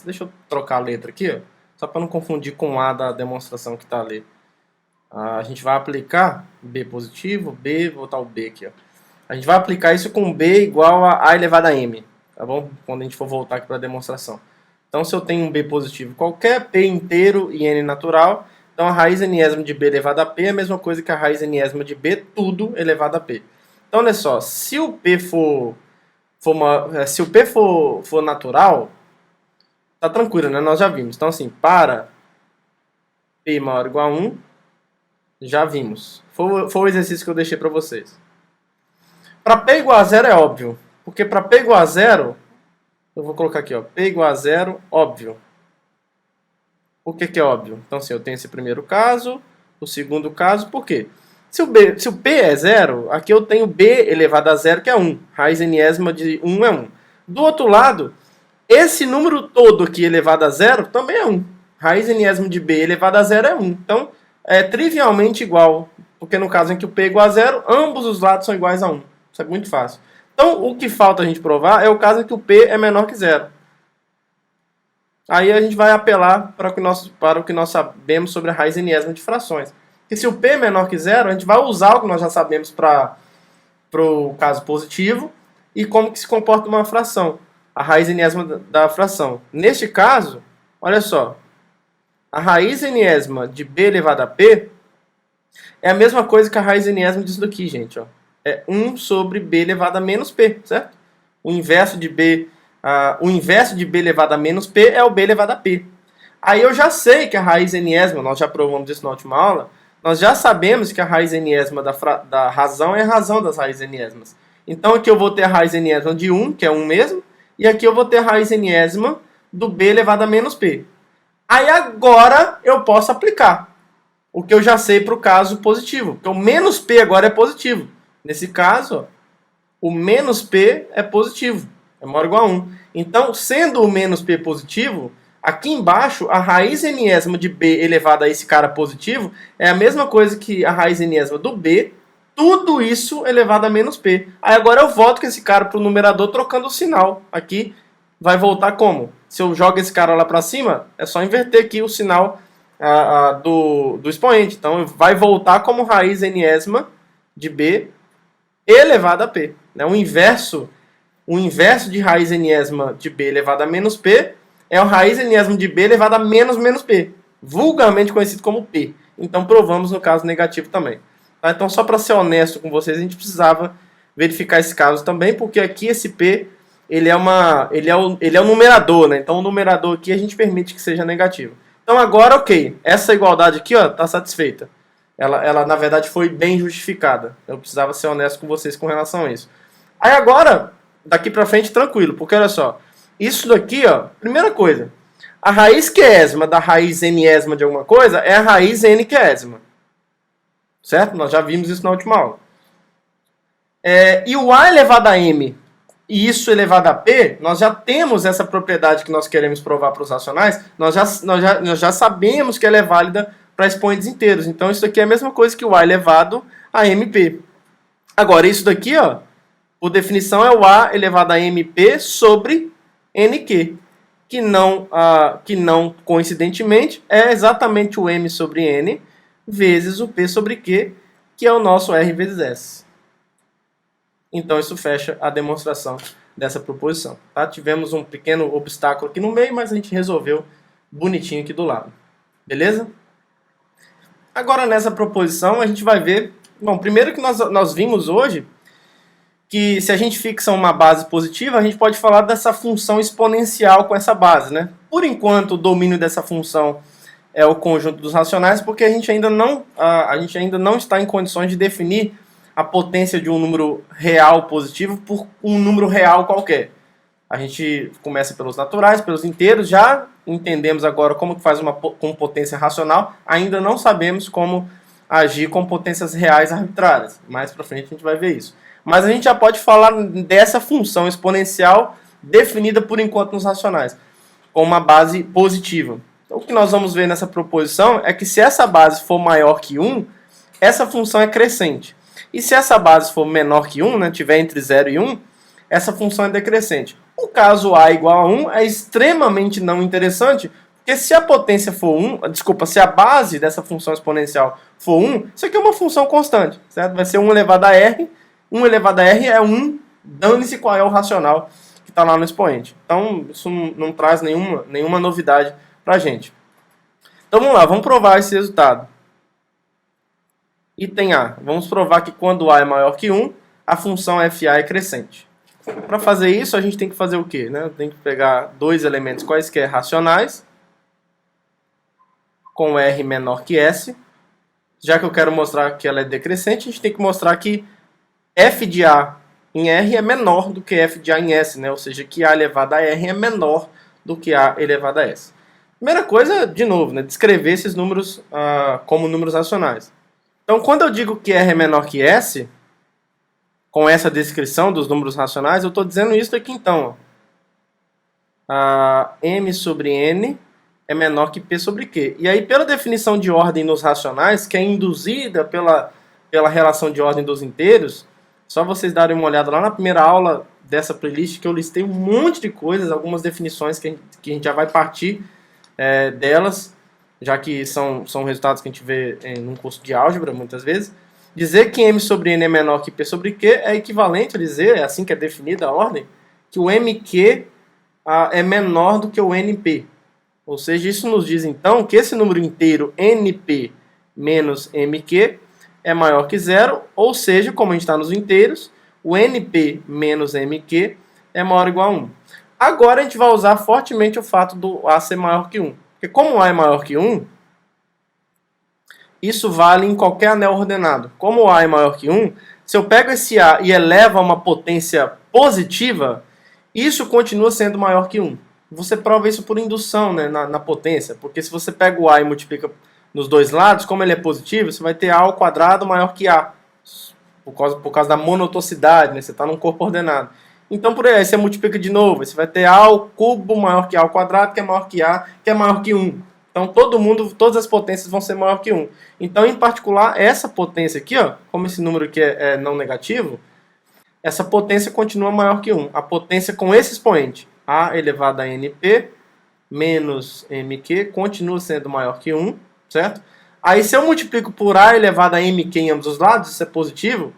deixa eu trocar a letra aqui, ó, só para não confundir com o A da demonstração que está ali. A gente vai aplicar B positivo, B, vou botar o B aqui, ó. A gente vai aplicar isso com B igual a elevado a M, tá bom? Quando a gente for voltar aqui para a demonstração. Então, se eu tenho um B positivo qualquer, P inteiro e N natural, então a raiz enésima de B elevado a P é a mesma coisa que a raiz enésima de B, tudo elevado a P. Então, olha só, se o P for natural, tá tranquilo, né? Nós já vimos. Então, assim, para P maior ou igual a 1, já vimos. Foi o exercício que eu deixei para vocês. Para P igual a 0 é óbvio, porque para P igual a 0... eu vou colocar aqui, ó, P igual a 0, óbvio. Por que é óbvio? Então, assim, eu tenho esse primeiro caso, o segundo caso, por quê? Se o P é 0, aqui eu tenho B elevado a 0, que é 1. Raiz enésima de 1 é 1. Do outro lado, esse número todo aqui elevado a 0 também é 1. Raiz enésima de B elevado a 0 é 1. Então, é trivialmente igual, porque no caso em que o P é igual a 0, ambos os lados são iguais a 1. Isso é muito fácil. Então, o que falta a gente provar é o caso em que o P é menor que 0. Aí a gente vai apelar para o que nós sabemos sobre a raiz enésima de frações. Porque se o P é menor que 0, a gente vai usar o que nós já sabemos para o caso positivo e como que se comporta uma fração, a raiz enésima da fração. Neste caso, olha só, A raiz enésima de b elevado a p é a mesma coisa que a raiz enésima disso daqui, gente. Ó. É 1 sobre b elevado a menos p, certo? O inverso de b elevado a menos p é o b elevado a p. Aí eu já sei que a raiz enésima, nós já provamos isso na última aula, nós já sabemos que a raiz enésima da razão é a razão das raízes enésimas. Então aqui eu vou ter a raiz enésima de 1, que é 1 mesmo, e aqui eu vou ter a raiz enésima do b elevado a menos p. Aí agora eu posso aplicar o que eu já sei para o caso positivo, porque o menos p agora é positivo. Nesse caso, ó, o menos p é positivo, é maior ou igual a 1. Então, sendo o menos p positivo, aqui embaixo, a raiz enésima de b elevado a esse cara positivo é a mesma coisa que a raiz enésima do b, tudo isso elevado a menos p. Aí agora eu volto com esse cara para o numerador trocando o sinal. Aqui vai voltar como? Se eu jogo esse cara lá para cima, é só inverter aqui o sinal do expoente. Então vai voltar como raiz enésima de b elevado a p. Né? O inverso de raiz enésima de b elevado a menos p é o raiz enésima de b elevado a menos p, vulgarmente conhecido como p. Então provamos no caso negativo também. Tá? Então só para ser honesto com vocês, a gente precisava verificar esse caso também, porque aqui esse p ele é o numerador, né? Então o numerador aqui a gente permite que seja negativo. Então agora, ok, essa igualdade aqui está satisfeita. Ela na verdade foi bem justificada. Eu precisava ser honesto com vocês com relação a isso. Aí agora, daqui para frente, tranquilo, porque olha só, isso daqui, ó, primeira coisa, a raiz quiésima da raiz nésima de alguma coisa é a raiz n quiésima. Certo? Nós já vimos isso na última aula. E o a elevado a m e isso elevado a p, nós já temos essa propriedade que nós queremos provar para os racionais, nós já sabemos que ela é válida para expoentes inteiros. Então isso aqui é a mesma coisa que o a elevado a mp. Agora, isso daqui, ó, por definição, é o a elevado a mp sobre nq, que não coincidentemente é exatamente o m sobre n vezes o p sobre q, que é o nosso r vezes s. Então isso fecha a demonstração dessa proposição. Tá? Tivemos um pequeno obstáculo aqui no meio, mas a gente resolveu bonitinho aqui do lado. Beleza? Agora nessa proposição a gente vai ver... Bom, primeiro que nós vimos hoje que se a gente fixa uma base positiva, a gente pode falar dessa função exponencial com essa base. Né? Por enquanto o domínio dessa função é o conjunto dos racionais, porque a gente ainda não está em condições de definir a potência de um número real positivo por um número real qualquer. A gente começa pelos naturais, pelos inteiros, já entendemos agora como que faz com potência racional, ainda não sabemos como agir com potências reais arbitrárias. Mais para frente a gente vai ver isso. Mas a gente já pode falar dessa função exponencial definida por enquanto nos racionais, com uma base positiva. Então o que nós vamos ver nessa proposição é que se essa base for maior que 1, essa função é crescente. E se essa base for menor que 1, né, tiver entre 0 e 1, essa função é decrescente. O caso A igual a 1 é extremamente não interessante, porque se a potência for 1, se a base dessa função exponencial for 1, isso aqui é uma função constante, certo? Vai ser 1 elevado a r, 1 elevado a r é 1, dane-se qual é o racional que está lá no expoente. Então, isso não traz nenhuma novidade para a gente. Então, vamos lá, vamos provar esse resultado. Item A. Vamos provar que quando A é maior que 1, a função FA é crescente. Para fazer isso, a gente tem que fazer o quê? Né? Tem que pegar dois elementos quaisquer racionais, com R menor que S. Já que eu quero mostrar que ela é decrescente, a gente tem que mostrar que F de A em R é menor do que F de A em S, né? Ou seja, que A elevado a R é menor do que A elevado a S. Primeira coisa, de novo, né? Descrever esses números como números racionais. Então, quando eu digo que R é menor que S, com essa descrição dos números racionais, eu estou dizendo isso aqui então. M sobre N é menor que P sobre Q. E aí, pela definição de ordem nos racionais, que é induzida pela relação de ordem dos inteiros, só vocês darem uma olhada lá na primeira aula dessa playlist, que eu listei um monte de coisas, algumas definições que a gente já vai partir delas, já que são resultados que a gente vê num curso de álgebra, muitas vezes. Dizer que M sobre N é menor que P sobre Q é equivalente a dizer, é assim que é definida a ordem, que o MQ é menor do que o NP. Ou seja, isso nos diz então que esse número inteiro NP menos MQ é maior que zero, ou seja, como a gente está nos inteiros, o NP menos MQ é maior ou igual a 1. Agora a gente vai usar fortemente o fato do A ser maior que 1. Porque como o A é maior que 1, isso vale em qualquer anel ordenado. Como o A é maior que 1, se eu pego esse A e elevo a uma potência positiva, isso continua sendo maior que 1. Você prova isso por indução, né, na potência. Porque se você pega o A e multiplica nos dois lados, como ele é positivo, você vai ter A ao quadrado maior que A. Por causa da monotoxicidade, né? Você está num corpo ordenado. Então, por aí, você multiplica de novo. Você vai ter A ao cubo maior que A ao quadrado, que é maior que A, que é maior que 1. Então, todas as potências vão ser maior que 1. Então, em particular, essa potência aqui, ó, como esse número aqui é não negativo, essa potência continua maior que 1. A potência com esse expoente, A elevado a NP menos MQ, continua sendo maior que 1, certo? Aí, se eu multiplico por A elevado a MQ em ambos os lados, isso é positivo,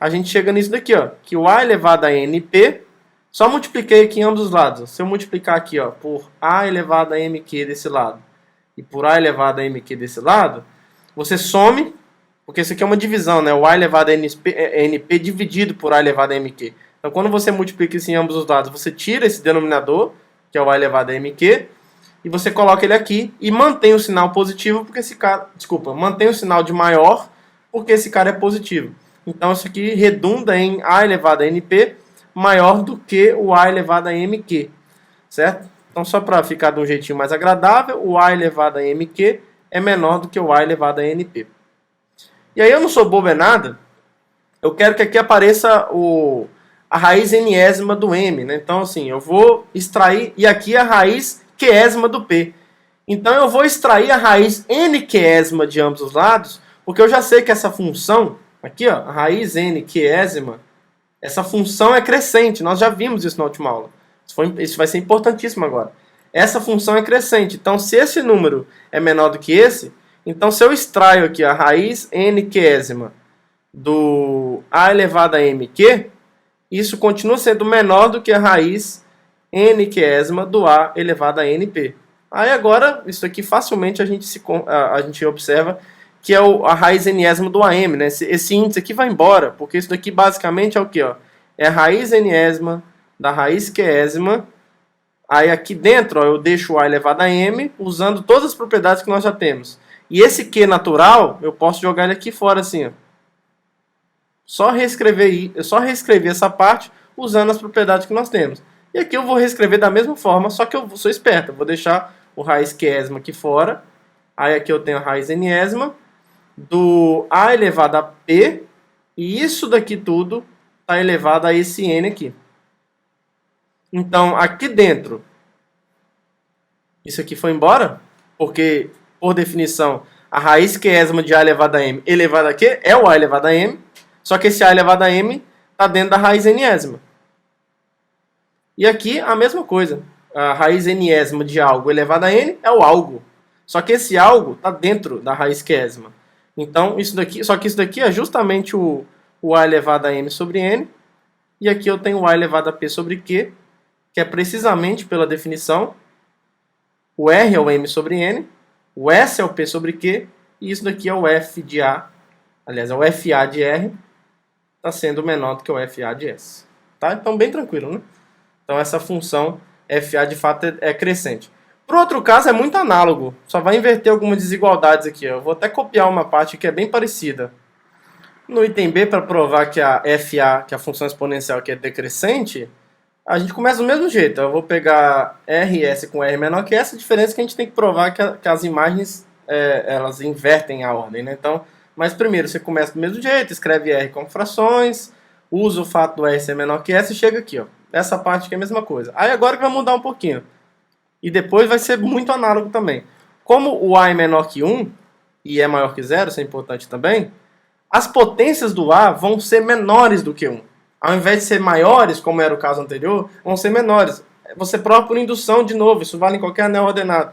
a gente chega nisso daqui, ó, que o A elevado a NP, só multipliquei aqui em ambos os lados. Se eu multiplicar aqui, ó, por A elevado a MQ desse lado e por A elevado a MQ desse lado, você some, porque isso aqui é uma divisão, né? O A elevado a NP dividido por A elevado a MQ. Então, quando você multiplica isso em ambos os lados, você tira esse denominador, que é o A elevado a MQ, e você coloca ele aqui e mantém o sinal positivo, porque esse cara... Desculpa, mantém o sinal de maior, porque esse cara é positivo. Então, isso aqui redunda em A elevado a NP maior do que o A elevado a MQ, certo? Então, só para ficar de um jeitinho mais agradável, o A elevado a MQ é menor do que o A elevado a NP. E aí eu não sou bobo é nada, eu quero que aqui apareça a raiz enésima do M, né? Então, assim, eu vou extrair, e aqui a raiz quésima do P. Então, eu vou extrair a raiz n-quésima de ambos os lados, porque eu já sei que essa função, aqui, ó, a raiz n-quésima, essa função é crescente, nós já vimos isso na última aula. Isso vai ser importantíssimo agora. Essa função é crescente, então se esse número é menor do que esse, então se eu extraio aqui a raiz n-quésima do A elevado a MQ, isso continua sendo menor do que a raiz n-quésima do A elevado a NP. Aí agora, isso aqui facilmente a gente observa que é a raiz enésima do AM, né? Esse índice aqui vai embora, porque isso daqui basicamente é o quê? Ó? É a raiz enésima da raiz quésima. Aí aqui dentro, ó, eu deixo o A elevado a M, usando todas as propriedades que nós já temos. E esse Q natural, eu posso jogar ele aqui fora assim, ó. Só reescrever essa parte usando as propriedades que nós temos. E aqui eu vou reescrever da mesma forma, só que eu sou esperto. Eu vou deixar o raiz quésima aqui fora. Aí aqui eu tenho a raiz enésima do A elevado a P, e isso daqui tudo está elevado a esse N aqui. Então, aqui dentro, isso aqui foi embora, porque, por definição, a raiz quésima de A elevado a M elevado a Q é o A elevado a M, só que esse A elevado a M está dentro da raiz enésima. E aqui, a mesma coisa. A raiz enésima de algo elevado a N é o algo. Só que esse algo está dentro da raiz quésima. Então, só que isso daqui é justamente o A elevado a M sobre N. E aqui eu tenho o A elevado a P sobre Q, que é precisamente pela definição. O R é o M sobre N, o S é o P sobre Q, e isso daqui é o F de A. Aliás, é o FA de R, está sendo menor do que o FA de S. Tá? Então, bem tranquilo, né? Então, essa função FA de fato é crescente. Para o outro caso é muito análogo, só vai inverter algumas desigualdades aqui. Eu vou até copiar uma parte que é bem parecida. No item B, para provar que a FA, que é a função exponencial que é decrescente, a gente começa do mesmo jeito. Eu vou pegar RS com R menor que essa, a diferença é que a gente tem que provar que as imagens elas invertem a ordem, né? Então, mas primeiro você começa do mesmo jeito, escreve R como frações, usa o fato do R ser menor que essa e chega aqui, ó. Essa parte aqui é a mesma coisa. Aí agora que vai mudar um pouquinho. E depois vai ser muito análogo também. Como o A é menor que 1 e é maior que 0, isso é importante também, as potências do A vão ser menores do que 1. Ao invés de ser maiores, como era o caso anterior, vão ser menores. Você prova por indução de novo, isso vale em qualquer anel ordenado.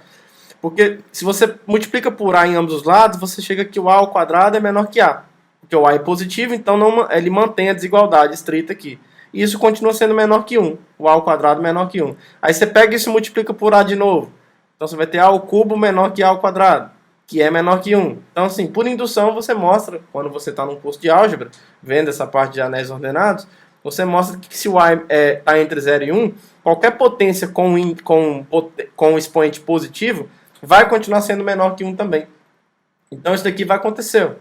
Porque se você multiplica por A em ambos os lados, você chega que o A ao quadrado é menor que A. Porque o A é positivo, então ele mantém a desigualdade estrita aqui. E isso continua sendo menor que 1. O A ao quadrado menor que 1. Aí você pega isso e multiplica por A de novo. Então você vai ter A ao cubo menor que A ao quadrado, que é menor que 1. Então, assim, por indução você mostra, quando você está num curso de álgebra, vendo essa parte de anéis ordenados, você mostra que se o A está entre 0 e 1, qualquer potência com expoente positivo vai continuar sendo menor que 1 também. Então isso daqui vai acontecer.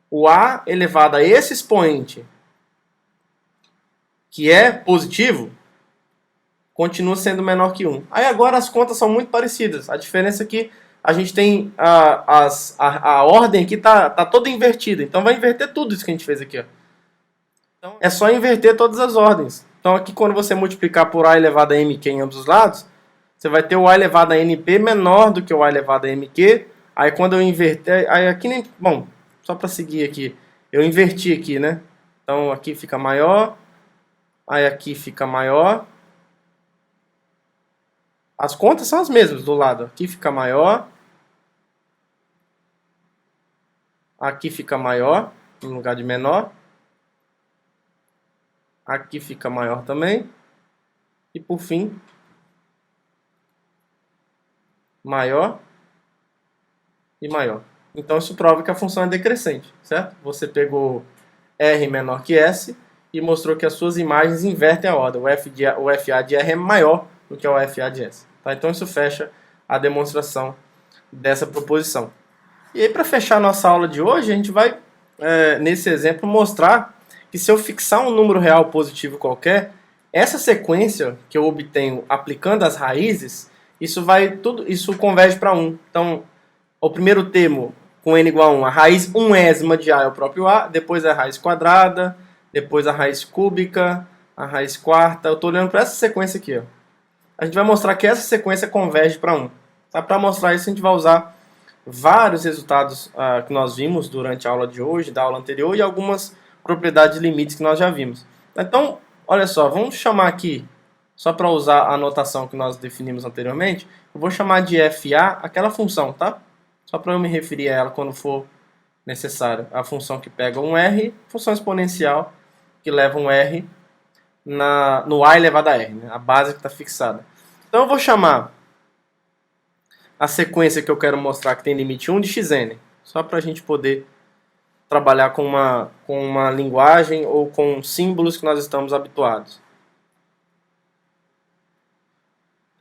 O A elevado a esse expoente, que é positivo, continua sendo menor que 1. Aí agora as contas são muito parecidas. A diferença é que a gente tem a ordem aqui tá toda invertida. Então vai inverter tudo isso que a gente fez aqui. Ó. Então é só inverter todas as ordens. Então aqui quando você multiplicar por A elevado a mq em ambos os lados, você vai ter o A elevado a np menor do que o A elevado a mq. Aí quando eu inverter, aí aqui nem, bom, só para seguir aqui, eu inverti aqui, né? Então aqui fica maior, aí aqui fica maior. As contas são as mesmas do lado. Aqui fica maior, aqui fica maior no lugar de menor, aqui fica maior também, e por fim maior e maior. Então isso prova que a função é decrescente, certo? Você pegou R menor que S e mostrou que as suas imagens invertem a ordem. O FA de R é maior do que o FA de S. Tá? Então isso fecha a demonstração dessa proposição. E aí para fechar a nossa aula de hoje, a gente vai, nesse exemplo, mostrar que se eu fixar um número real positivo qualquer, essa sequência que eu obtenho aplicando as raízes, isso converge para 1. Então, o primeiro termo com n igual a 1, a raiz unésima de A é o próprio A, depois a raiz quadrada, depois a raiz cúbica, a raiz quarta. Eu estou olhando para essa sequência aqui. Ó. A gente vai mostrar que essa sequência converge para 1. Tá? Para mostrar isso, a gente vai usar vários resultados que nós vimos durante a aula de hoje, da aula anterior, e algumas propriedades de limites que nós já vimos. Então, olha só, vamos chamar aqui, só para usar a notação que nós definimos anteriormente, eu vou chamar de FA aquela função, tá? Só para eu me referir a ela quando for necessário. A função que pega um R, função exponencial, que leva um R no A elevado a R, né? A base que está fixada. Então eu vou chamar a sequência que eu quero mostrar que tem limite 1 de xn, só para a gente poder trabalhar com uma linguagem ou com símbolos que nós estamos habituados.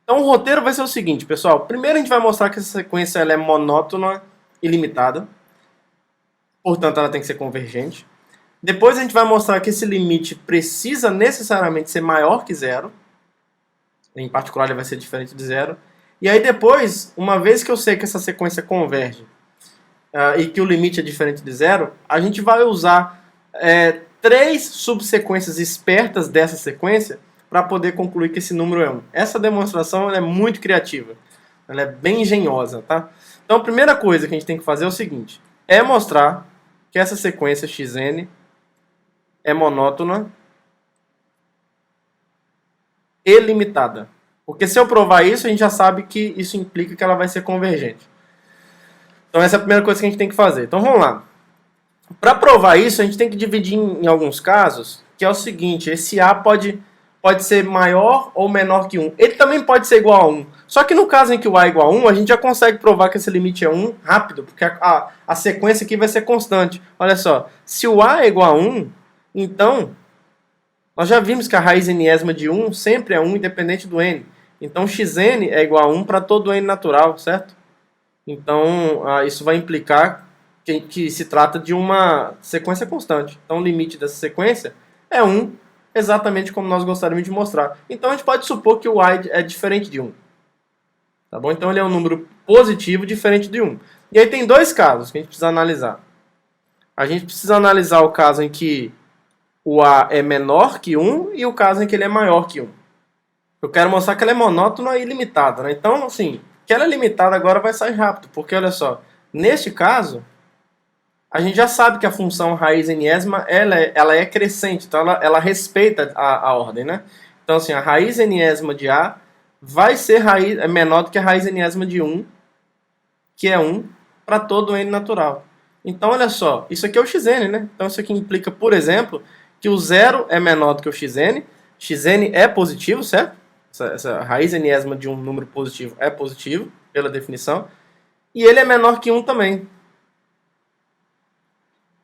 Então o roteiro vai ser o seguinte, pessoal. Primeiro a gente vai mostrar que essa sequência ela é monótona e limitada. Portanto, ela tem que ser convergente. Depois a gente vai mostrar que esse limite precisa necessariamente ser maior que zero. Em particular, ele vai ser diferente de zero. E aí depois, uma vez que eu sei que essa sequência converge e que o limite é diferente de zero, a gente vai usar 3 subsequências espertas dessa sequência para poder concluir que esse número é 1. Essa demonstração ela é muito criativa. Ela é bem engenhosa, tá? Então a primeira coisa que a gente tem que fazer é o seguinte. É mostrar que essa sequência xn é monótona e limitada. Porque se eu provar isso, a gente já sabe que isso implica que ela vai ser convergente. Então essa é a primeira coisa que a gente tem que fazer. Então vamos lá. Para provar isso, a gente tem que dividir em alguns casos, que é o seguinte, esse A pode ser maior ou menor que 1. Ele também pode ser igual a 1. Só que no caso em que o A é igual a 1, a gente já consegue provar que esse limite é 1 rápido, porque a sequência aqui vai ser constante. Olha só, se o A é igual a 1, então nós já vimos que a raiz enésima de 1 sempre é 1, independente do n. Então xn é igual a 1 para todo n natural, certo? Então isso vai implicar que se trata de uma sequência constante. Então o limite dessa sequência é 1, exatamente como nós gostaríamos de mostrar. Então a gente pode supor que o i é diferente de 1. Tá bom? Então ele é um número positivo diferente de 1. E aí tem 2 casos que a gente precisa analisar. A gente precisa analisar o caso em que o a é menor que 1 e o caso em que ele é maior que 1. Eu quero mostrar que ela é monótona e limitada, né? Então, assim, que ela é limitada agora vai sair rápido, porque olha só, neste caso, a gente já sabe que a função raiz enésima ela é crescente, então ela respeita a ordem, né? Então, assim, a raiz enésima de A vai ser menor do que a raiz enésima de 1, que é 1, para todo n natural. Então, olha só, isso aqui é o xn, né? Então, isso aqui implica, por exemplo, que o zero é menor do que o xn é positivo, certo? essa raiz enésima de um número positivo é positivo, pela definição, e ele é menor que 1 também.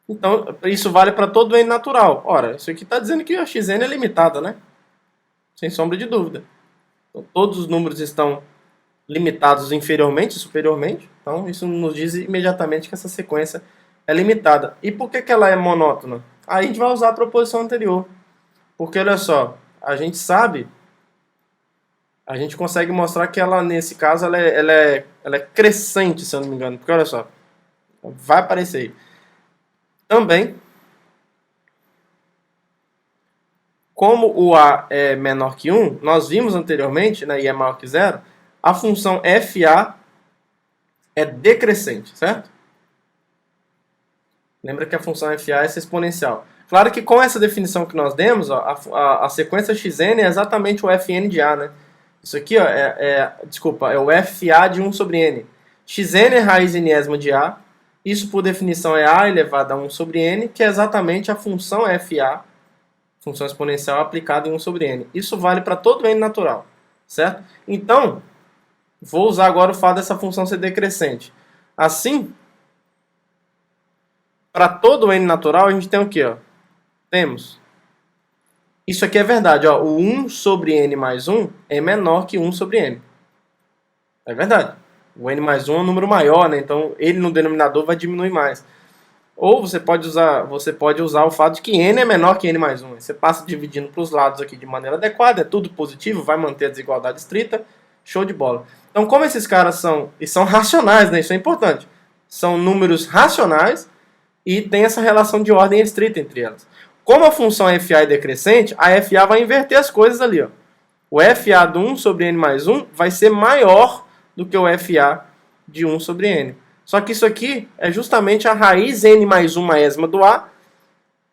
Então, isso vale para todo n natural. Ora, isso aqui está dizendo que a xn é limitada, né? Sem sombra de dúvida. Então, todos os números estão limitados inferiormente e superiormente. Então, isso nos diz imediatamente que essa sequência é limitada. E por que ela é monótona? Aí a gente vai usar a proposição anterior. Porque, olha só, a gente sabe, a gente consegue mostrar que ela, nesse caso, ela é crescente, se eu não me engano. Porque, olha só, vai aparecer aí. Também, como o A é menor que 1, nós vimos anteriormente, né, e é maior que 0, a função FA é decrescente, certo? Lembra que a função FA é essa exponencial. Claro que com essa definição que nós demos, ó, a sequência xn é exatamente o Fn de A, né? Isso aqui ó, é o FA de 1 sobre n. Xn é raiz enésima de A. Isso, por definição, é A elevado a 1 sobre n, que é exatamente a função FA, função exponencial aplicada em 1 sobre n. Isso vale para todo n natural, certo? Então, vou usar agora o fato dessa função ser decrescente. Assim, para todo n natural, a gente tem o quê? Ó? Temos. Isso aqui é verdade. Ó, o 1 sobre n mais 1 é menor que 1 sobre n. É verdade. O n mais 1 é um número maior, né? Então ele no denominador vai diminuir mais. Ou você pode usar o fato de que n é menor que n mais 1. Você passa dividindo para os lados aqui de maneira adequada, é tudo positivo, vai manter a desigualdade estrita, show de bola. Então como esses caras são racionais, né? Isso é importante. São números racionais e tem essa relação de ordem estrita entre elas. Como a função FA é decrescente, a FA vai inverter as coisas ali. Ó. O FA de 1 sobre n mais 1 vai ser maior do que o FA de 1 sobre n. Só que isso aqui é justamente a raiz n mais 1 maésima do A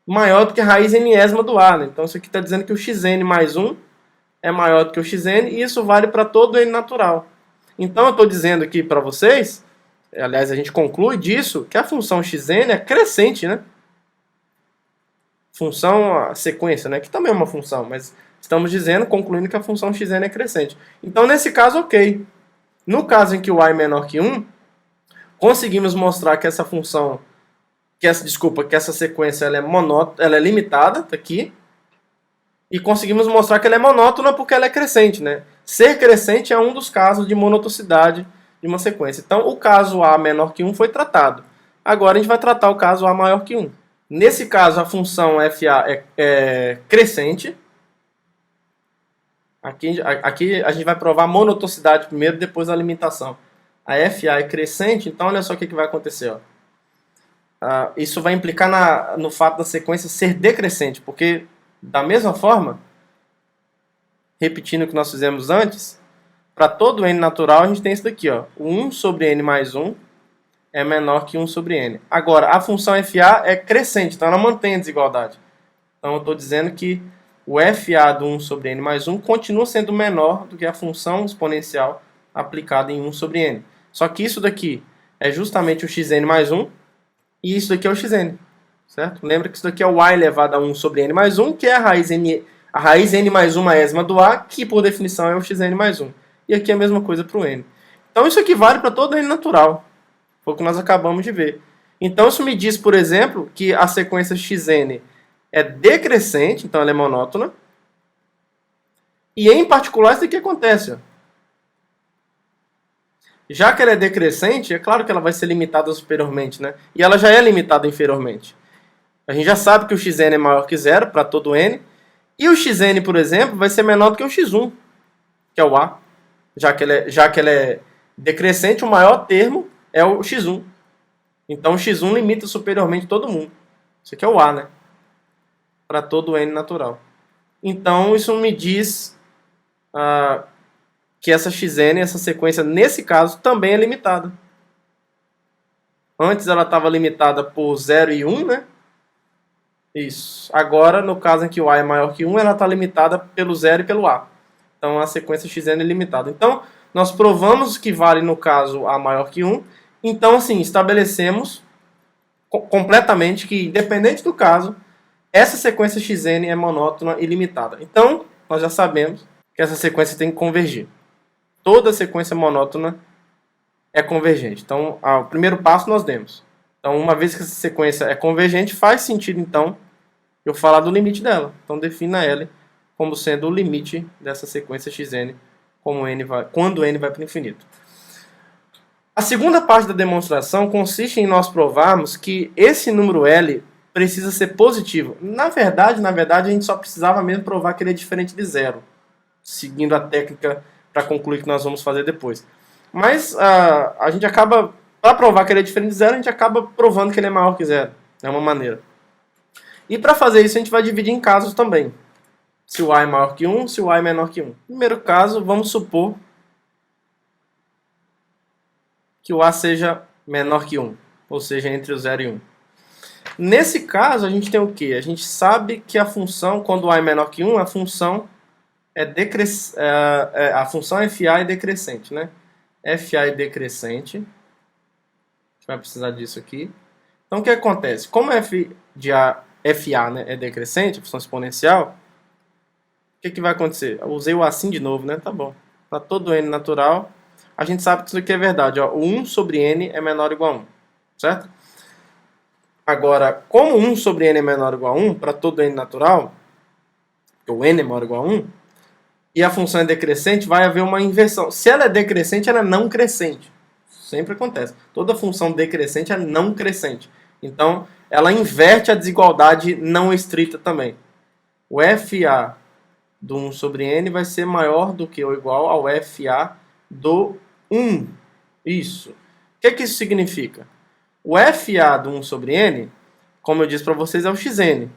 maior do que a raiz nésima do A. Né? Então isso aqui está dizendo que o xn mais 1 é maior do que o xn e isso vale para todo n natural. Então eu estou dizendo aqui para vocês, aliás a gente conclui disso, que a função xn é crescente, né? Função, a sequência, né? Que também é uma função, mas estamos dizendo, concluindo que a função xn é crescente. Então nesse caso, ok. No caso em que o A é menor que 1, conseguimos mostrar que essa função, que essa sequência ela é limitada, tá aqui, e conseguimos mostrar que ela é monótona porque ela é crescente, né? Ser crescente é um dos casos de monotocidade de uma sequência. Então, o caso A menor que 1 foi tratado. Agora a gente vai tratar o caso A maior que 1. Nesse caso, a função FA é crescente. Aqui a gente vai provar a monotocidade primeiro, depois a limitação. A FA é crescente, então olha só o que vai acontecer. Ó. Isso vai implicar no fato da sequência ser decrescente, porque da mesma forma, repetindo o que nós fizemos antes, para todo n natural a gente tem isso daqui. Ó. O 1 sobre n mais 1 é menor que 1 sobre n. Agora, a função FA é crescente, então ela mantém a desigualdade. Então eu estou dizendo que o FA de 1 sobre n mais 1 continua sendo menor do que a função exponencial aplicada em 1 sobre n. Só que isso daqui é justamente o xn mais 1 e isso daqui é o xn. Certo? Lembra que isso daqui é o A elevado a 1 sobre n mais 1, que é a raiz n mais 1 maésima do A, que por definição é o xn mais 1. E aqui é a mesma coisa para o n. Então isso aqui vale para todo n natural. Foi o que nós acabamos de ver. Então isso me diz, por exemplo, que a sequência xn é decrescente, então ela é monótona. E em particular isso aqui acontece. Ó. Já que ela é decrescente, é claro que ela vai ser limitada superiormente, né? E ela já é limitada inferiormente. A gente já sabe que o xn é maior que 0 para todo n. E o xn, por exemplo, vai ser menor do que o x1, que é o A. Já que ela é decrescente, o maior termo é o x1. Então o x1 limita superiormente todo mundo. Isso aqui é o A, né? Para todo n natural. Então isso me diz que essa xn, essa sequência, nesse caso, também é limitada. Antes ela estava limitada por 0 e 1, né? Isso. Agora, no caso em que o A é maior que 1, ela está limitada pelo 0 e pelo A. Então a sequência xn é limitada. Então, nós provamos que vale no caso A maior que 1. Então, assim, estabelecemos completamente que, independente do caso, essa sequência xn é monótona e limitada. Então, nós já sabemos que essa sequência tem que convergir. Toda sequência monótona é convergente. Então, o primeiro passo nós demos. Então, uma vez que essa sequência é convergente, faz sentido, então, eu falar do limite dela. Então, defina L como sendo o limite dessa sequência xn quando n vai para o infinito. A segunda parte da demonstração consiste em nós provarmos que esse número L precisa ser positivo. Na verdade, a gente só precisava mesmo provar que ele é diferente de zero, seguindo a técnica para concluir que nós vamos fazer depois. Mas a gente acaba, para provar que ele é diferente de zero, a gente acaba provando que ele é maior que zero. É uma maneira. E para fazer isso, a gente vai dividir em casos também. Se o A é maior que 1, se o A é menor que 1. Primeiro caso, vamos supor que o A seja menor que 1, ou seja, entre o 0 e 1. Nesse caso, a gente tem o quê? A gente sabe que a função, quando o A é menor que 1, a função a função FA é decrescente, né? FA é decrescente. A gente vai precisar disso aqui. Então, o que acontece? Como f de FA, né, é decrescente, a função exponencial, o que vai acontecer? Eu usei o assim de novo, né? Tá bom. Para todo n natural, a gente sabe que isso aqui é verdade. Ó. O 1 sobre n é menor ou igual a 1. Certo? Agora, como 1 sobre n é menor ou igual a 1, para todo n natural, o n é menor ou igual a 1, e a função é decrescente, vai haver uma inversão. Se ela é decrescente, ela é não crescente. Sempre acontece. Toda função decrescente é não crescente. Então, ela inverte a desigualdade não estrita também. O FA do 1 sobre n vai ser maior do que ou igual ao FA do 1. Isso. O que isso significa? O FA do 1 sobre n, como eu disse para vocês, é o xn.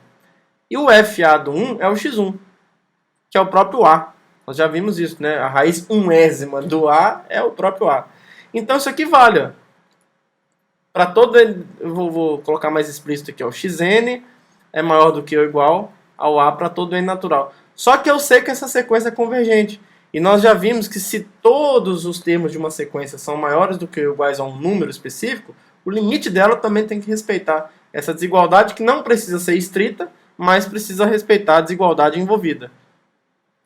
E o FA do 1 é o x1, que é o próprio A. Nós já vimos isso, né? A raiz unésima do A é o próprio A. Então isso aqui vale. Para todo n, eu vou colocar mais explícito aqui, ó. O xn é maior do que ou igual ao A para todo n natural. Só que eu sei que essa sequência é convergente. E nós já vimos que se todos os termos de uma sequência são maiores do que ou iguais a um número específico, o limite dela também tem que respeitar essa desigualdade que não precisa ser estrita, mas precisa respeitar a desigualdade envolvida.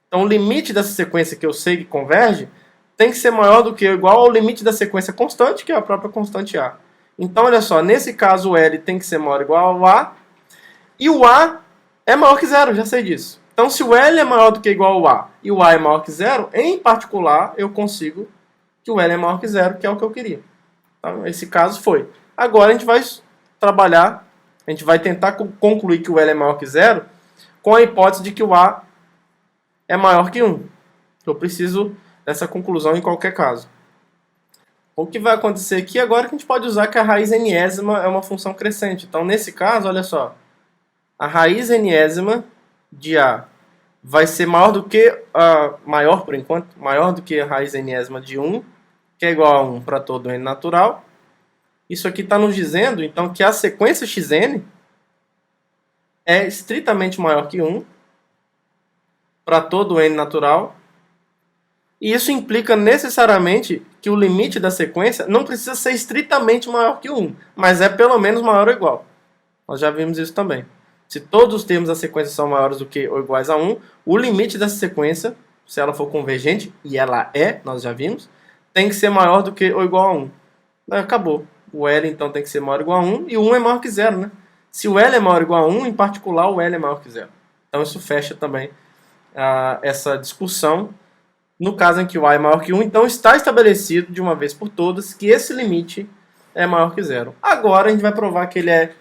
Então o limite dessa sequência que eu sei que converge tem que ser maior do que ou igual ao limite da sequência constante, que é a própria constante A. Então olha só, nesse caso o L tem que ser maior ou igual ao A, e o A é maior que zero, já sei disso. Então se o L é maior do que ou igual ao A e o A é maior que zero, em particular eu consigo que o L é maior que zero, que é o que eu queria. Então, esse caso foi. Agora a gente vai trabalhar, a gente vai tentar concluir que o L é maior que zero com a hipótese de que o A é maior que 1. Eu preciso dessa conclusão em qualquer caso. O que vai acontecer aqui agora é que a gente pode usar que a raiz enésima é uma função crescente. Então, nesse caso, olha só, a raiz enésima de A vai ser maior do que, maior por enquanto, maior do que a raiz enésima de 1, que é igual a 1 para todo n natural. Isso aqui está nos dizendo, então, que a sequência xn é estritamente maior que 1 para todo n natural. E isso implica necessariamente que o limite da sequência não precisa ser estritamente maior que 1, mas é pelo menos maior ou igual. Nós já vimos isso também. Se todos os termos da sequência são maiores do que ou iguais a 1, o limite dessa sequência, se ela for convergente, e ela é, nós já vimos, tem que ser maior do que ou igual a 1. Acabou. O L então tem que ser maior ou igual a 1, e 1 é maior que 0, né? Se o L é maior ou igual a 1, em particular o L é maior que 0. Então isso fecha também essa discussão. No caso em que o A é maior que 1, então está estabelecido de uma vez por todas que esse limite é maior que 0. Agora a gente vai provar que ele é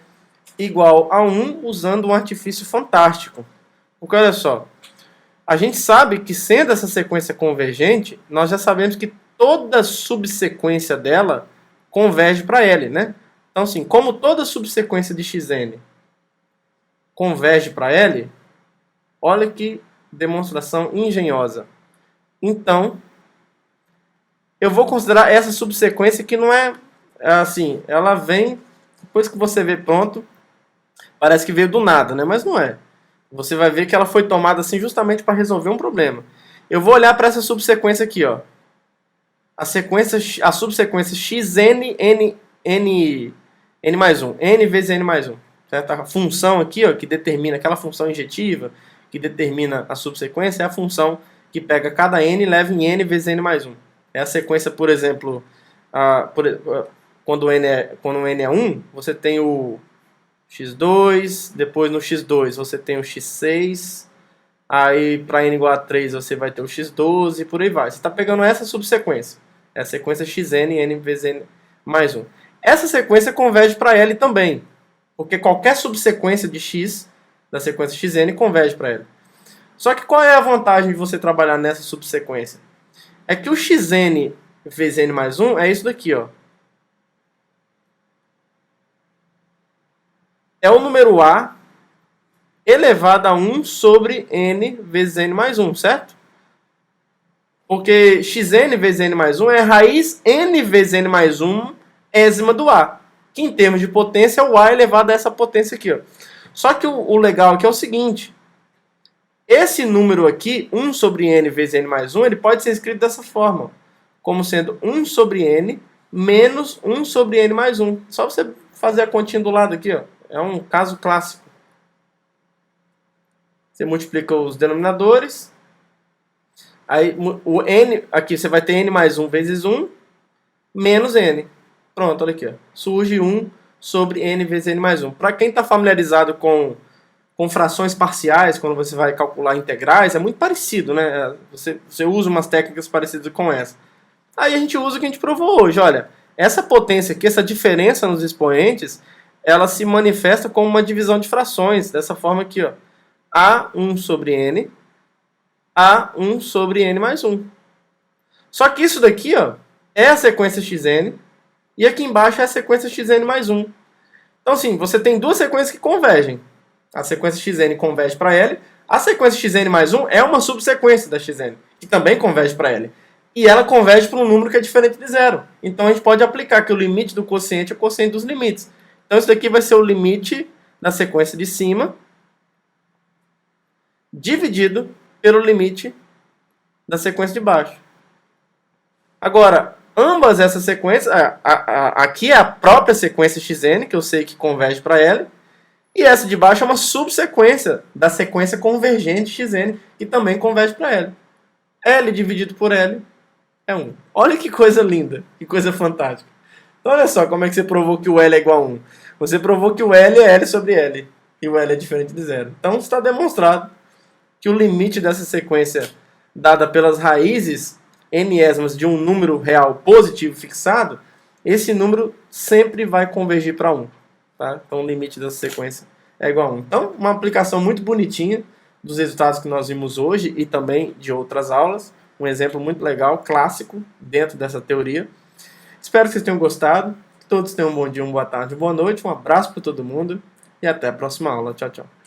igual a 1 usando um artifício fantástico. Porque olha só, a gente sabe que sendo essa sequência convergente, nós já sabemos que toda subsequência dela converge para L, né? Então assim, como toda subsequência de xn converge para L, olha que demonstração engenhosa. Então, eu vou considerar essa subsequência que não é assim, ela vem, depois que você vê pronto, parece que veio do nada, né? Mas não é. Você vai ver que ela foi tomada assim justamente para resolver um problema. Eu vou olhar para essa subsequência aqui, ó. A subsequência xn, n mais 1. N vezes n mais 1. Certo? A função aqui, ó, que determina aquela função injetiva, que determina a subsequência, é a função que pega cada n e leva em n vezes n mais 1. É a sequência, por exemplo, quando o n é 1, você tem o x2, depois no x2 você tem o x6, aí para n igual a 3 você vai ter o x12 e por aí vai. Você está pegando essa subsequência. É a sequência xn, n vezes n mais 1. Essa sequência converge para L também, porque qualquer subsequência de x da sequência xn converge para L. Só que qual é a vantagem de você trabalhar nessa subsequência? É que o xn vezes n mais 1 é isso daqui, ó. É o número a elevado a 1 sobre n vezes n mais 1, certo? Porque xn vezes n mais 1 é raiz n vezes n mais 1 ésima do a, que em termos de potência é o a elevado a essa potência aqui, ó. Só que o legal aqui é o seguinte, esse número aqui, 1 sobre n vezes n mais 1, ele pode ser escrito dessa forma, como sendo 1 sobre n menos 1 sobre n mais 1. Só você fazer a continha do lado aqui, ó. É um caso clássico. Você multiplica os denominadores, aí o n, aqui você vai ter n mais 1 vezes 1, menos n. Pronto, olha aqui, ó. Surge 1 sobre n vezes n mais 1. Para quem está familiarizado com frações parciais, quando você vai calcular integrais, é muito parecido, né? Você usa umas técnicas parecidas com essa. Aí a gente usa o que a gente provou hoje. Olha, essa potência aqui, essa diferença nos expoentes, ela se manifesta como uma divisão de frações, dessa forma aqui, ó. A1 sobre n, A1 sobre n mais 1. Só que isso daqui, ó, é a sequência xn, e aqui embaixo é a sequência xn mais 1. Então, assim, você tem duas sequências que convergem. A sequência xn converge para L. A sequência xn mais 1 é uma subsequência da xn, que também converge para L. E ela converge para um número que é diferente de zero. Então, a gente pode aplicar que o limite do quociente é o quociente dos limites. Então, isso daqui vai ser o limite da sequência de cima dividido pelo limite da sequência de baixo. Agora, ambas essas sequências, aqui é a própria sequência xn, que eu sei que converge para L, e essa de baixo é uma subsequência da sequência convergente xn, que também converge para L. L dividido por L é 1. Olha que coisa linda, que coisa fantástica. Então olha só como é que você provou que o L é igual a 1. Você provou que o L é L sobre L, e o L é diferente de zero. Então está demonstrado que o limite dessa sequência dada pelas raízes n-ésimas de um número real positivo fixado, esse número sempre vai convergir para 1. Tá? Então o limite dessa sequência é igual a 1. Então, uma aplicação muito bonitinha dos resultados que nós vimos hoje e também de outras aulas. Um exemplo muito legal, clássico, dentro dessa teoria. Espero que vocês tenham gostado. Que todos tenham um bom dia, uma boa tarde, uma boa noite. Um abraço para todo mundo e até a próxima aula. Tchau, tchau.